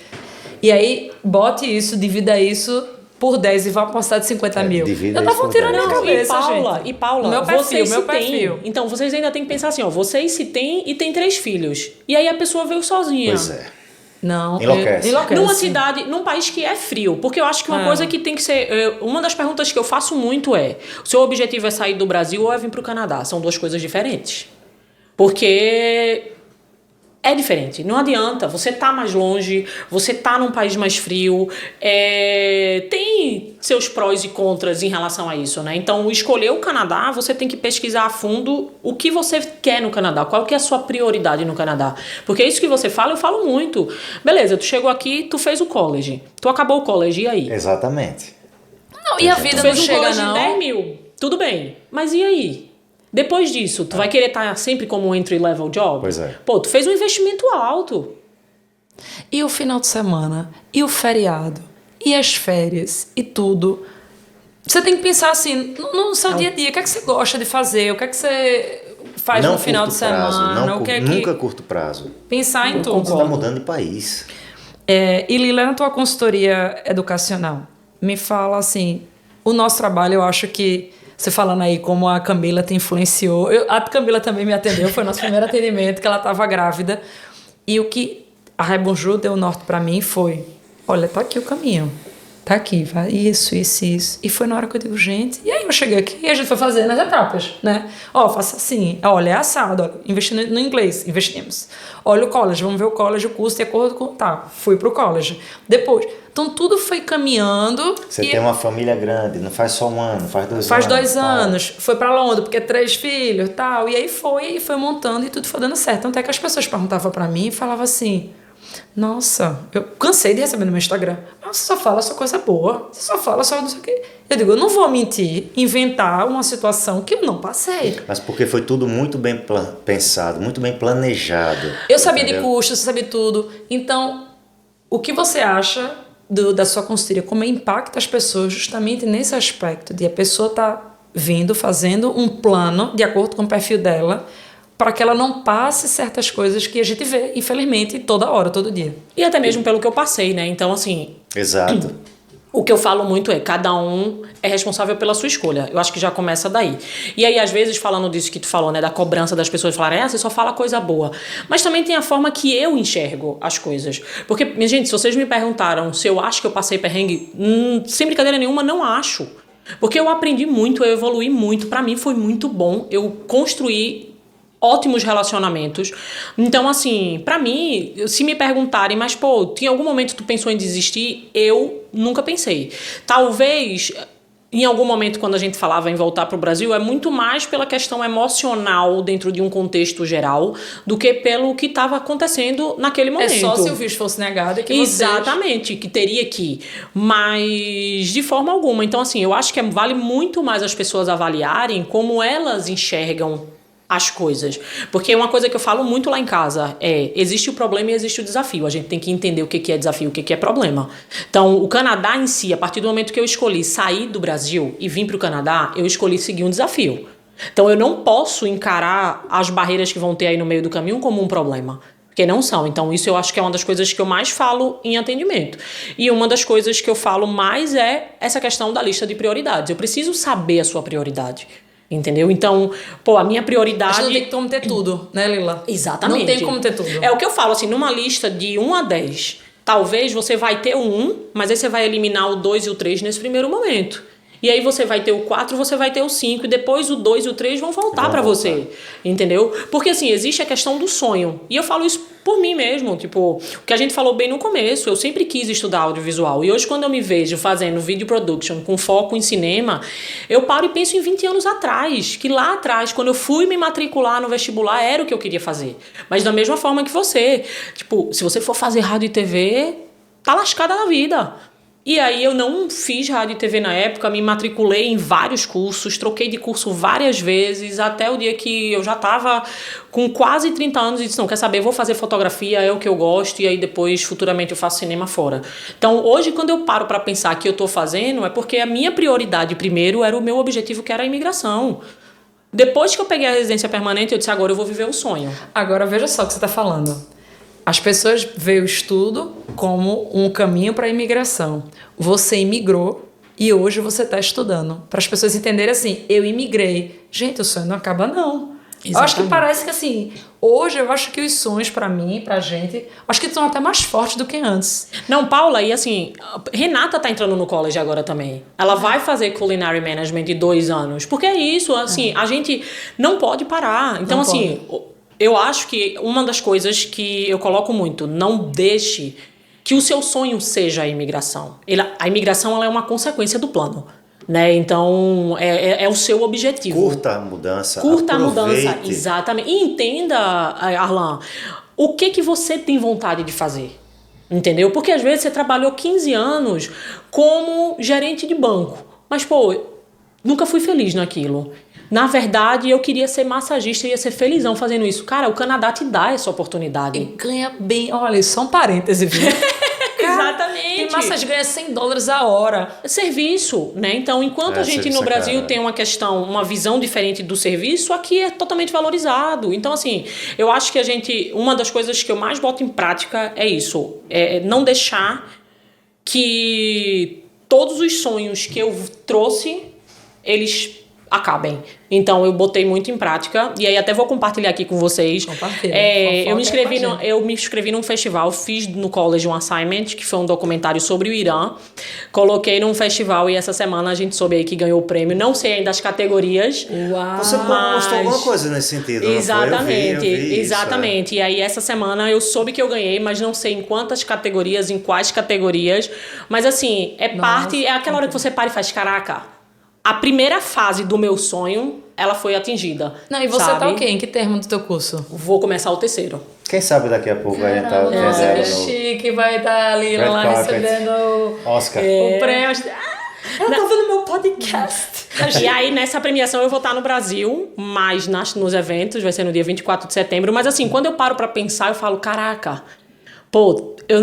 E aí, bote isso, divida isso por 10 e vá pra uma cidade de 50 mil. Eu tava tirando a cabeça, E Paula, meu perfil. Então, vocês ainda têm que pensar assim, ó, vocês se têm e tem 3 filhos. E aí a pessoa veio sozinha. Pois é. Não, enlouquece. Numa cidade, num país que é frio. Porque eu acho que uma coisa que tem que ser... Uma das perguntas que eu faço muito é, o seu objetivo é sair do Brasil ou é vir pro Canadá? São 2 coisas diferentes. Porque... é diferente, não adianta, você tá mais longe, você tá num país mais frio, tem seus prós e contras em relação a isso, né? Então, escolher o Canadá, você tem que pesquisar a fundo o que você quer no Canadá, qual que é a sua prioridade no Canadá. Porque isso que você fala, eu falo muito. Beleza, tu chegou aqui, tu fez o college, tu acabou o college, e aí? Exatamente. Não, e a vida não chega, não. Tu fez um college de 10 mil, tudo bem, mas e aí? Depois disso, tu vai querer estar sempre como um entry-level job? Pois é. Pô, tu fez um investimento alto. E o final de semana, e o feriado, e as férias, e tudo. Você tem que pensar assim, no seu dia a dia, o que é que você gosta de fazer? O que é que você faz no final de semana, nunca curto prazo. Pensar em tudo. Você está mudando de país. E Lila, na tua consultoria educacional, me fala assim, o nosso trabalho, eu acho que, você falando aí como a Camila te influenciou, a Camila também me atendeu, foi o nosso primeiro atendimento, que ela estava grávida, e o que a Rebonjour deu norte para mim foi, olha, tá aqui o caminho. Tá aqui, vai, isso. E foi na hora que eu digo, gente... E aí eu cheguei aqui e a gente foi fazendo as etapas, né? Faça assim, olha, é assado, olha, investindo no inglês, investimos. Olha o college, vamos ver o college, o custo de acordo com... Tá, fui pro college. Depois, então tudo foi caminhando... Você tem uma família grande, não faz só um ano, faz 2 anos. Faz 2 anos, foi pra Londres, porque 3 filhos e tal. E aí foi montando e tudo foi dando certo. Então até que as pessoas perguntavam pra mim e falavam assim... Nossa, eu cansei de receber no meu Instagram. Você só fala só coisa boa. Você só fala só não sei o quê. Eu digo, eu não vou mentir, inventar uma situação que eu não passei. Mas porque foi tudo muito bem pensado, muito bem planejado. Eu sabia de custos, eu sabia tudo. Então, o que você acha da sua consultoria? Como impacta as pessoas justamente nesse aspecto de a pessoa estar vindo, fazendo um plano de acordo com o perfil dela, para que ela não passe certas coisas que a gente vê, infelizmente, toda hora, todo dia. E até mesmo pelo que eu passei, né? Então, assim... Exato. O que eu falo muito é, cada um é responsável pela sua escolha. Eu acho que já começa daí. E aí, às vezes, falando disso que tu falou, né? Da cobrança das pessoas falarem, você só fala coisa boa. Mas também tem a forma que eu enxergo as coisas. Porque, minha gente, se vocês me perguntaram se eu acho que eu passei perrengue, sem brincadeira nenhuma, não acho. Porque eu aprendi muito, eu evoluí muito. Pra mim foi muito bom. Eu construí ótimos relacionamentos. Então, assim, pra mim, se me perguntarem, mas, pô, tinha algum momento que tu pensou em desistir? Eu nunca pensei. Talvez, em algum momento, quando a gente falava em voltar pro Brasil, é muito mais pela questão emocional dentro de um contexto geral do que pelo que estava acontecendo naquele momento. É só se o visto fosse negado que Exatamente, que teria que ir. Mas, de forma alguma. Então, assim, eu acho que vale muito mais as pessoas avaliarem como elas enxergam as coisas. Porque uma coisa que eu falo muito lá em casa é, existe o problema e existe o desafio. A gente tem que entender o que é desafio e o que é problema. Então, o Canadá em si, a partir do momento que eu escolhi sair do Brasil e vir para o Canadá, eu escolhi seguir um desafio. Então, eu não posso encarar as barreiras que vão ter aí no meio do caminho como um problema. Porque não são. Então, isso eu acho que é uma das coisas que eu mais falo em atendimento. E uma das coisas que eu falo mais é essa questão da lista de prioridades. Eu preciso saber a sua prioridade. Entendeu? Então, pô, a minha prioridade... Mas não tem como ter tudo, né, Lila? Exatamente. Não tem como ter tudo. É o que eu falo, assim, numa lista de 1 a 10, talvez você vai ter o 1, mas aí você vai eliminar o 2 e o 3 nesse primeiro momento. E aí você vai ter o 4, você vai ter o 5, e depois o 2 e o 3 vão voltar pra você. Entendeu? Porque, assim, existe a questão do sonho. E eu falo isso por mim mesmo, tipo, o que a gente falou bem no começo, eu sempre quis estudar audiovisual, e hoje quando eu me vejo fazendo video production com foco em cinema, eu paro e penso em 20 anos atrás, que lá atrás, quando eu fui me matricular no vestibular, era o que eu queria fazer. Mas da mesma forma que você, tipo, se você for fazer rádio e TV, tá lascada na vida. E aí eu não fiz rádio e TV na época, me matriculei em vários cursos, troquei de curso várias vezes, até o dia que eu já estava com quase 30 anos e disse, não, quer saber, vou fazer fotografia, é o que eu gosto, e aí depois, futuramente, eu faço cinema fora. Então, hoje, quando eu paro para pensar que eu estou fazendo, é porque a minha prioridade primeiro era o meu objetivo, que era a imigração. Depois que eu peguei a residência permanente, eu disse, agora eu vou viver o sonho. Agora, veja só o que você está falando. As pessoas veem o estudo como um caminho para a imigração. Você imigrou e hoje você está estudando. Para as pessoas entenderem assim, eu imigrei. Gente, o sonho não acaba, não. Exatamente. Eu acho que parece que assim, hoje eu acho que os sonhos para mim, pra gente, acho que estão até mais fortes do que antes. Não, Paula, e assim, Renata tá entrando no college agora também. Ela vai fazer Culinary Management de 2 anos. Porque é isso, assim, a gente não pode parar. Então, não assim... Pode. Eu acho que uma das coisas que eu coloco muito, não deixe que o seu sonho seja a imigração. A imigração ela é uma consequência do plano, né? Então, é o seu objetivo. Curta a mudança. Curta a mudança, exatamente. E entenda, Arlan, o que você tem vontade de fazer. Entendeu? Porque às vezes você trabalhou 15 anos como gerente de banco. Mas, pô, nunca fui feliz naquilo. Na verdade, eu queria ser massagista e ia ser felizão fazendo isso. Cara, o Canadá te dá essa oportunidade. E ganha bem. Olha, só um parêntese, viu? Exatamente. Tem massas que ganha $100 a hora. Serviço, né? Então, enquanto a gente no Brasil tem uma questão, uma visão diferente do serviço, aqui é totalmente valorizado. Então, assim, eu acho que uma das coisas que eu mais boto em prática é isso. É não deixar que todos os sonhos que eu trouxe, eles acabem. Então, eu botei muito em prática. E aí, até vou compartilhar aqui com vocês. Eu me inscrevi num festival, fiz no college um assignment, que foi um documentário sobre o Irã. Coloquei num festival e essa semana a gente soube aí que ganhou o prêmio. Não sei ainda as categorias. Uau! Você postou alguma coisa nesse sentido, exatamente, não foi? Eu vi exatamente. Isso, E aí, essa semana eu soube que eu ganhei, mas não sei em quantas categorias, em quais categorias. Mas assim, é aquela hora que você para e faz, caraca, a primeira fase do meu sonho, ela foi atingida. Não, e você tá o quê? Em que termo do teu curso? Vou começar o terceiro. Quem sabe daqui a pouco a gente tá Nossa, que chique, vai estar ali lá recebendo Oscar. O prêmio. Ela tá vendo meu podcast. E aí, nessa premiação, eu vou estar no Brasil, mas nos eventos, vai ser no dia 24 de setembro. Mas assim, quando eu paro pra pensar, eu falo, caraca,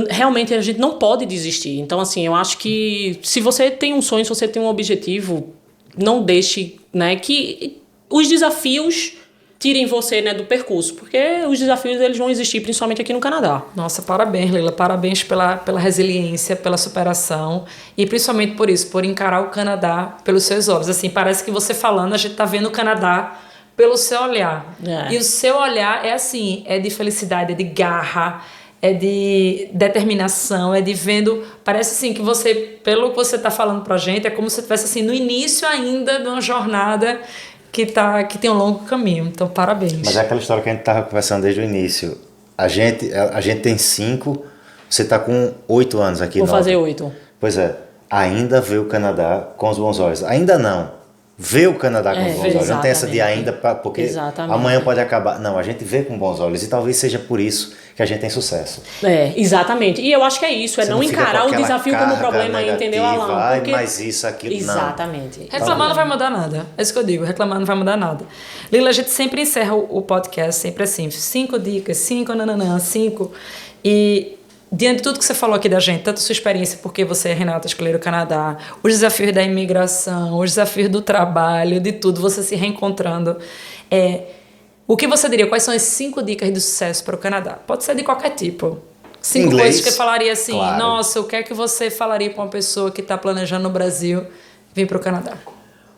realmente a gente não pode desistir. Então, assim, eu acho que se você tem um sonho, se você tem um objetivo, não deixe, né, que os desafios tirem você, né, do percurso, porque os desafios eles vão existir principalmente aqui no Canadá. Nossa, parabéns, Leila, parabéns pela resiliência, pela superação e principalmente por isso, por encarar o Canadá pelos seus olhos. Assim, parece que você falando, a gente tá vendo o Canadá pelo seu olhar. E o seu olhar é assim, é de felicidade, é de garra, é de determinação, é de vendo... Parece assim que você, pelo que você está falando pra gente, é como se você estivesse assim, no início ainda de uma jornada que tem um longo caminho. Então, parabéns. Mas é aquela história que a gente estava conversando desde o início. A gente tem 5, você está com 8 anos aqui. Vou fazer 8. Pois é. Ainda vê o Canadá com os bons olhos. Ainda não. Vê o Canadá com bons olhos. Não tem essa de ainda, porque amanhã pode acabar. Não, a gente vê com bons olhos. E talvez seja por isso que a gente tem sucesso. Exatamente. E eu acho que é isso. É não encarar o desafio como problema, entendeu, Alan? Porque... Mas isso, aquilo, exatamente. Não. Reclamar não vai mudar nada. É isso que eu digo. Reclamar não vai mudar nada. Lila, a gente sempre encerra o podcast, sempre assim. 5 dicas, 5 nananã, 5. E... diante de tudo que você falou aqui da gente, tanto a sua experiência, porque você é Renata escolher o Canadá, os desafios da imigração, os desafios do trabalho, de tudo, você se reencontrando. O que você diria? Quais são as 5 dicas de sucesso para o Canadá? Pode ser de qualquer tipo. 5 coisas que eu falaria assim, claro. Nossa, o que é que você falaria para uma pessoa que está planejando no Brasil vir para o Canadá?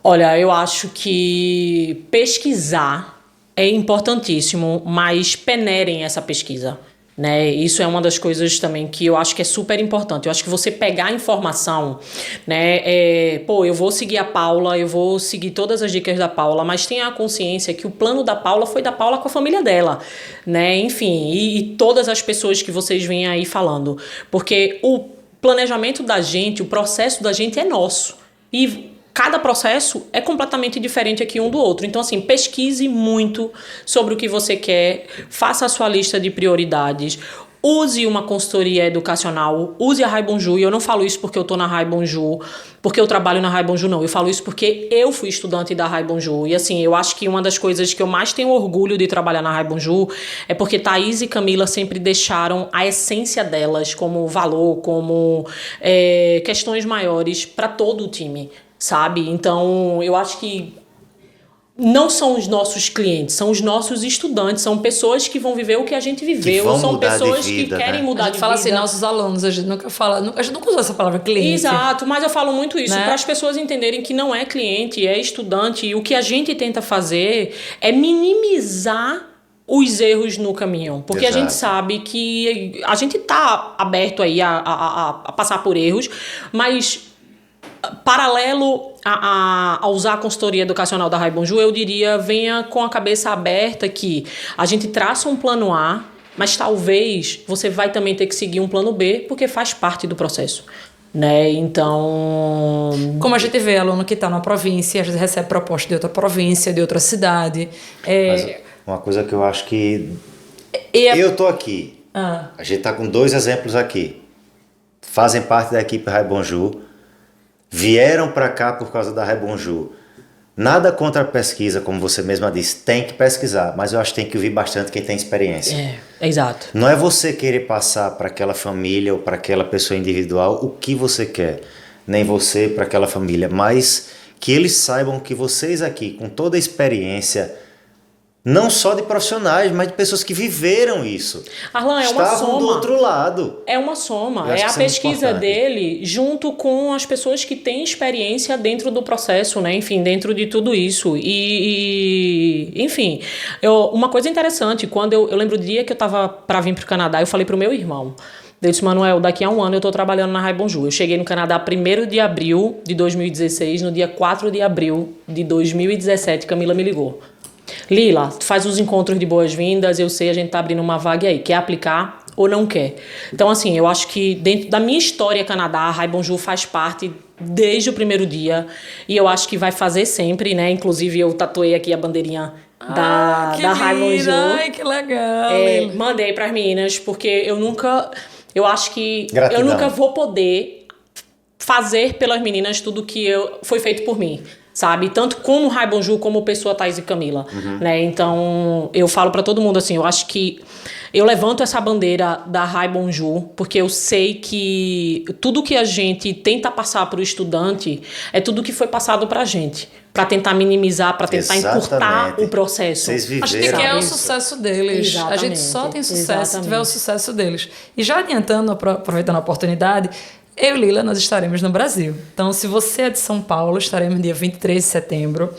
Olha, eu acho que pesquisar é importantíssimo, mas peneirem essa pesquisa. Né? Isso é uma das coisas também que eu acho que é super importante. Eu acho que você pegar a informação, né? Eu vou seguir a Paula, eu vou seguir todas as dicas da Paula, mas tenha a consciência que o plano da Paula foi da Paula com a família dela, né? Enfim, e todas as pessoas que vocês vêm aí falando, porque o planejamento da gente, o processo da gente é nosso e cada processo é completamente diferente aqui um do outro. Então, assim, pesquise muito sobre o que você quer, faça a sua lista de prioridades, use uma consultoria educacional, use a Rai Bonjour. E eu não falo isso porque eu tô na Rai Bonjour, porque eu trabalho na Rai Bonjour, não. Eu falo isso porque eu fui estudante da Rai Bonjour. E, assim, eu acho que uma das coisas que eu mais tenho orgulho de trabalhar na Rai Bonjour é porque Thaís e Camila sempre deixaram a essência delas como valor, como questões maiores para todo o time. Sabe? Então, eu acho que não são os nossos clientes, são os nossos estudantes, são pessoas que vão viver o que a gente viveu, são pessoas que querem mudar de vida. A gente fala assim, nossos alunos, a gente nunca usa essa palavra cliente. Exato, mas eu falo muito isso, né? Para as pessoas entenderem que não é cliente, é estudante, e o que a gente tenta fazer é minimizar os erros no caminho, porque Exato. A gente sabe que a gente tá aberto aí a passar por erros, mas paralelo a usar a consultoria educacional da Rai Bonjour, eu diria, venha com a cabeça aberta que a gente traça um plano A, mas talvez você vai também ter que seguir um plano B, porque faz parte do processo. Né? Então... Como a gente vê aluno que está numa província, às vezes recebe proposta de outra província, de outra cidade. Mas uma coisa que eu acho que... Eu tô aqui. A gente tá com 2 exemplos aqui. Fazem parte da equipe Rai Bonjour. Vieram para cá por causa da Rai Bonjour. Nada contra a pesquisa, como você mesma disse, tem que pesquisar, mas eu acho que tem que ouvir bastante quem tem experiência. Exato. Não é você querer passar para aquela família ou para aquela pessoa individual o que você quer, nem você para aquela família, mas que eles saibam que vocês aqui, com toda a experiência, não só de profissionais, mas de pessoas que viveram isso. Arlan, é uma estavam soma. do outro lado. É uma soma. É a pesquisa dele junto com as pessoas que têm experiência dentro do processo, né? Enfim, dentro de tudo isso. Enfim, uma coisa interessante, quando eu lembro do dia que eu tava para vir pro Canadá, eu falei pro meu irmão. Eu disse, Manuel, daqui a um ano eu tô trabalhando na Rai Bonjour. Eu cheguei no Canadá 1º de abril de 2016, no dia 4 de abril de 2017, Camila me ligou. Lila, tu faz os encontros de boas-vindas, eu sei, a gente tá abrindo uma vaga aí, quer aplicar ou não quer? Então, assim, eu acho que dentro da minha história Canadá, a Rai Bonjour faz parte desde o primeiro dia, e eu acho que vai fazer sempre, né? Inclusive, eu tatuei aqui a bandeirinha da Rai Bonjour. Ai, que legal! Mandei pras meninas, porque eu acho que Gratidão. eu nunca vou poder fazer pelas meninas tudo que foi feito por mim, sabe? Tanto como Rai Bonjour, como pessoa Thaís e Camila, né? Então, eu falo pra todo mundo assim, eu acho que eu levanto essa bandeira da Rai Bonjour, porque eu sei que tudo que a gente tenta passar pro estudante é tudo que foi passado pra gente, para tentar minimizar, para tentar encurtar o processo. Vocês viveram. A gente quer o sucesso deles. Exatamente. A gente só tem sucesso se tiver o sucesso deles. E já adiantando, aproveitando a oportunidade, eu e Lila, nós estaremos no Brasil. Então, se você é de São Paulo, estaremos no dia 23 de setembro.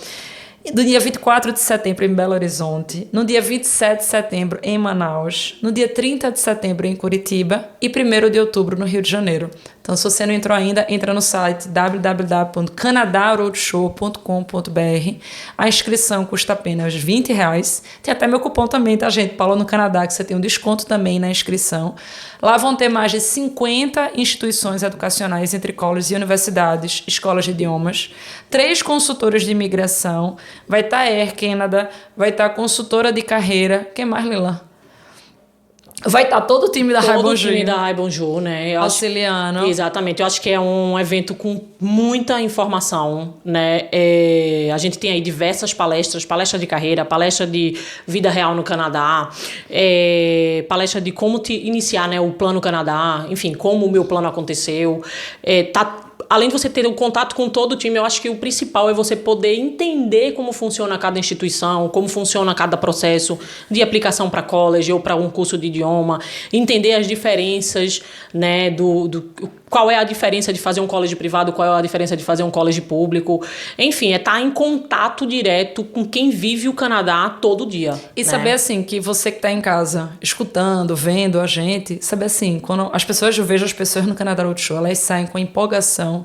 No dia 24 de setembro em Belo Horizonte, no dia 27 de setembro em Manaus, no dia 30 de setembro em Curitiba e 1º de outubro no Rio de Janeiro. Então, se você não entrou ainda, entra no site www.canadaroadshow.com.br. A inscrição custa apenas R$20. Tem até meu cupom também, tá, gente? Paula no Canadá, que você tem um desconto também na inscrição. Lá vão ter mais de 50 instituições educacionais entre colleges e universidades, escolas de idiomas, 3 consultoras de imigração, vai estar Air Canada, vai estar consultora de carreira. Quem mais, Lila? Vai estar todo o time da Rai Bonjour. Todo o time da Rai Bonjour, né? Auxiliando. Exatamente. Eu acho que é um evento com muita informação, né? A gente tem aí diversas palestras, palestra de carreira, palestra de vida real no Canadá, palestra de como iniciar, né, o Plano Canadá, enfim, como o meu plano aconteceu. Além de você ter um contato com todo o time, eu acho que o principal é você poder entender como funciona cada instituição, como funciona cada processo de aplicação para college ou para um curso de idioma, entender as diferenças, né, qual é a diferença de fazer um college privado, qual é a diferença de fazer um college público. Enfim, estar em contato direto com quem vive o Canadá todo dia. E saber, assim, que você que está em casa, escutando, vendo a gente, saber, assim, quando eu vejo as pessoas no Canadá Roadshow, elas saem com empolgação,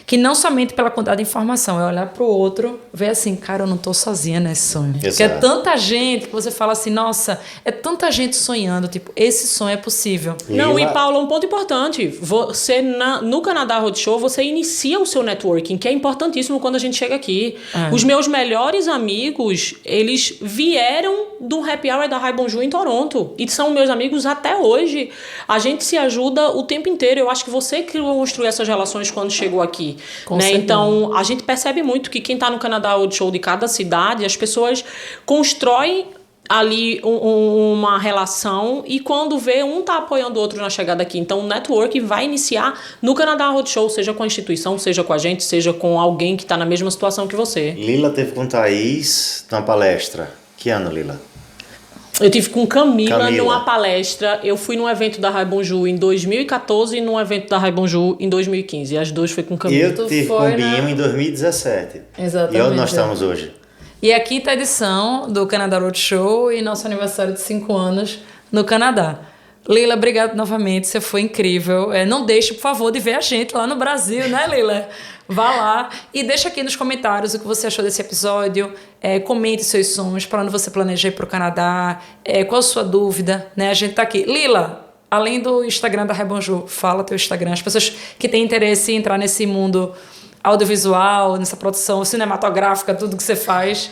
que não somente pela quantidade de informação, é olhar para o outro, ver assim, cara, eu não estou sozinha nesse sonho. Exato. Porque é tanta gente que você fala assim, nossa, é tanta gente sonhando, tipo, esse sonho é possível. Não, e Paula, um ponto importante, você no Canadá Roadshow, você inicia o seu networking, que é importantíssimo quando a gente chega aqui. Os meus melhores amigos, eles vieram do Happy Hour da Rai Bonjour em Toronto. E são meus amigos até hoje. A gente se ajuda o tempo inteiro. Eu acho que você que construiu essas relações quando chegou aqui. Né? Então, a gente percebe muito que quem está no Canadá Roadshow de cada cidade, as pessoas constroem ali uma relação e quando vê, um tá apoiando o outro na chegada aqui. Então, o network vai iniciar no Canadá Roadshow, seja com a instituição, seja com a gente, seja com alguém que tá na mesma situação que você. Lila teve com Thaís numa palestra. Que ano, Lila? Eu tive com Camila numa palestra. Eu fui num evento da Rai Bonjour em 2014 e num evento da Rai Bonjour em 2015. As duas foi com Camila. Eu tive com o Binho em 2017. Exatamente. E onde nós estamos hoje? E a 5ª edição do Canadá Roadshow e nosso aniversário de 5 anos no Canadá. Lila, obrigado novamente, você foi incrível. Não deixe, por favor, de ver a gente lá no Brasil, né, Lila? Vá lá e deixa aqui nos comentários o que você achou desse episódio. Comente seus sonhos, para onde você planeja ir para o Canadá, qual a sua dúvida, né? A gente tá aqui. Lila, além do Instagram da Rai Bonjour, fala teu Instagram. As pessoas que têm interesse em entrar nesse mundo audiovisual, nessa produção cinematográfica, tudo que você faz,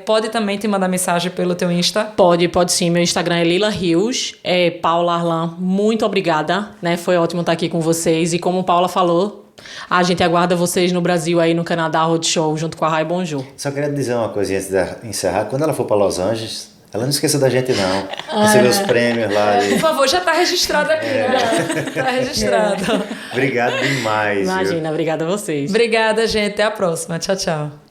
pode também te mandar mensagem pelo teu Insta? Pode sim. Meu Instagram é Lila Rios. Paula Arlan, muito obrigada, né? Foi ótimo estar aqui com vocês. E como Paula falou, A gente aguarda vocês no Brasil aí no Canadá Roadshow junto com a Rai Bonjour. Só queria dizer uma coisinha antes de encerrar. Quando ela for para Los Angeles, ela não esqueça da gente não. Receber os prêmios lá. Por favor, já está registrado aqui. Está registrado. Obrigado demais. Imagina, obrigada a vocês. Obrigada, gente. Até a próxima. Tchau, tchau.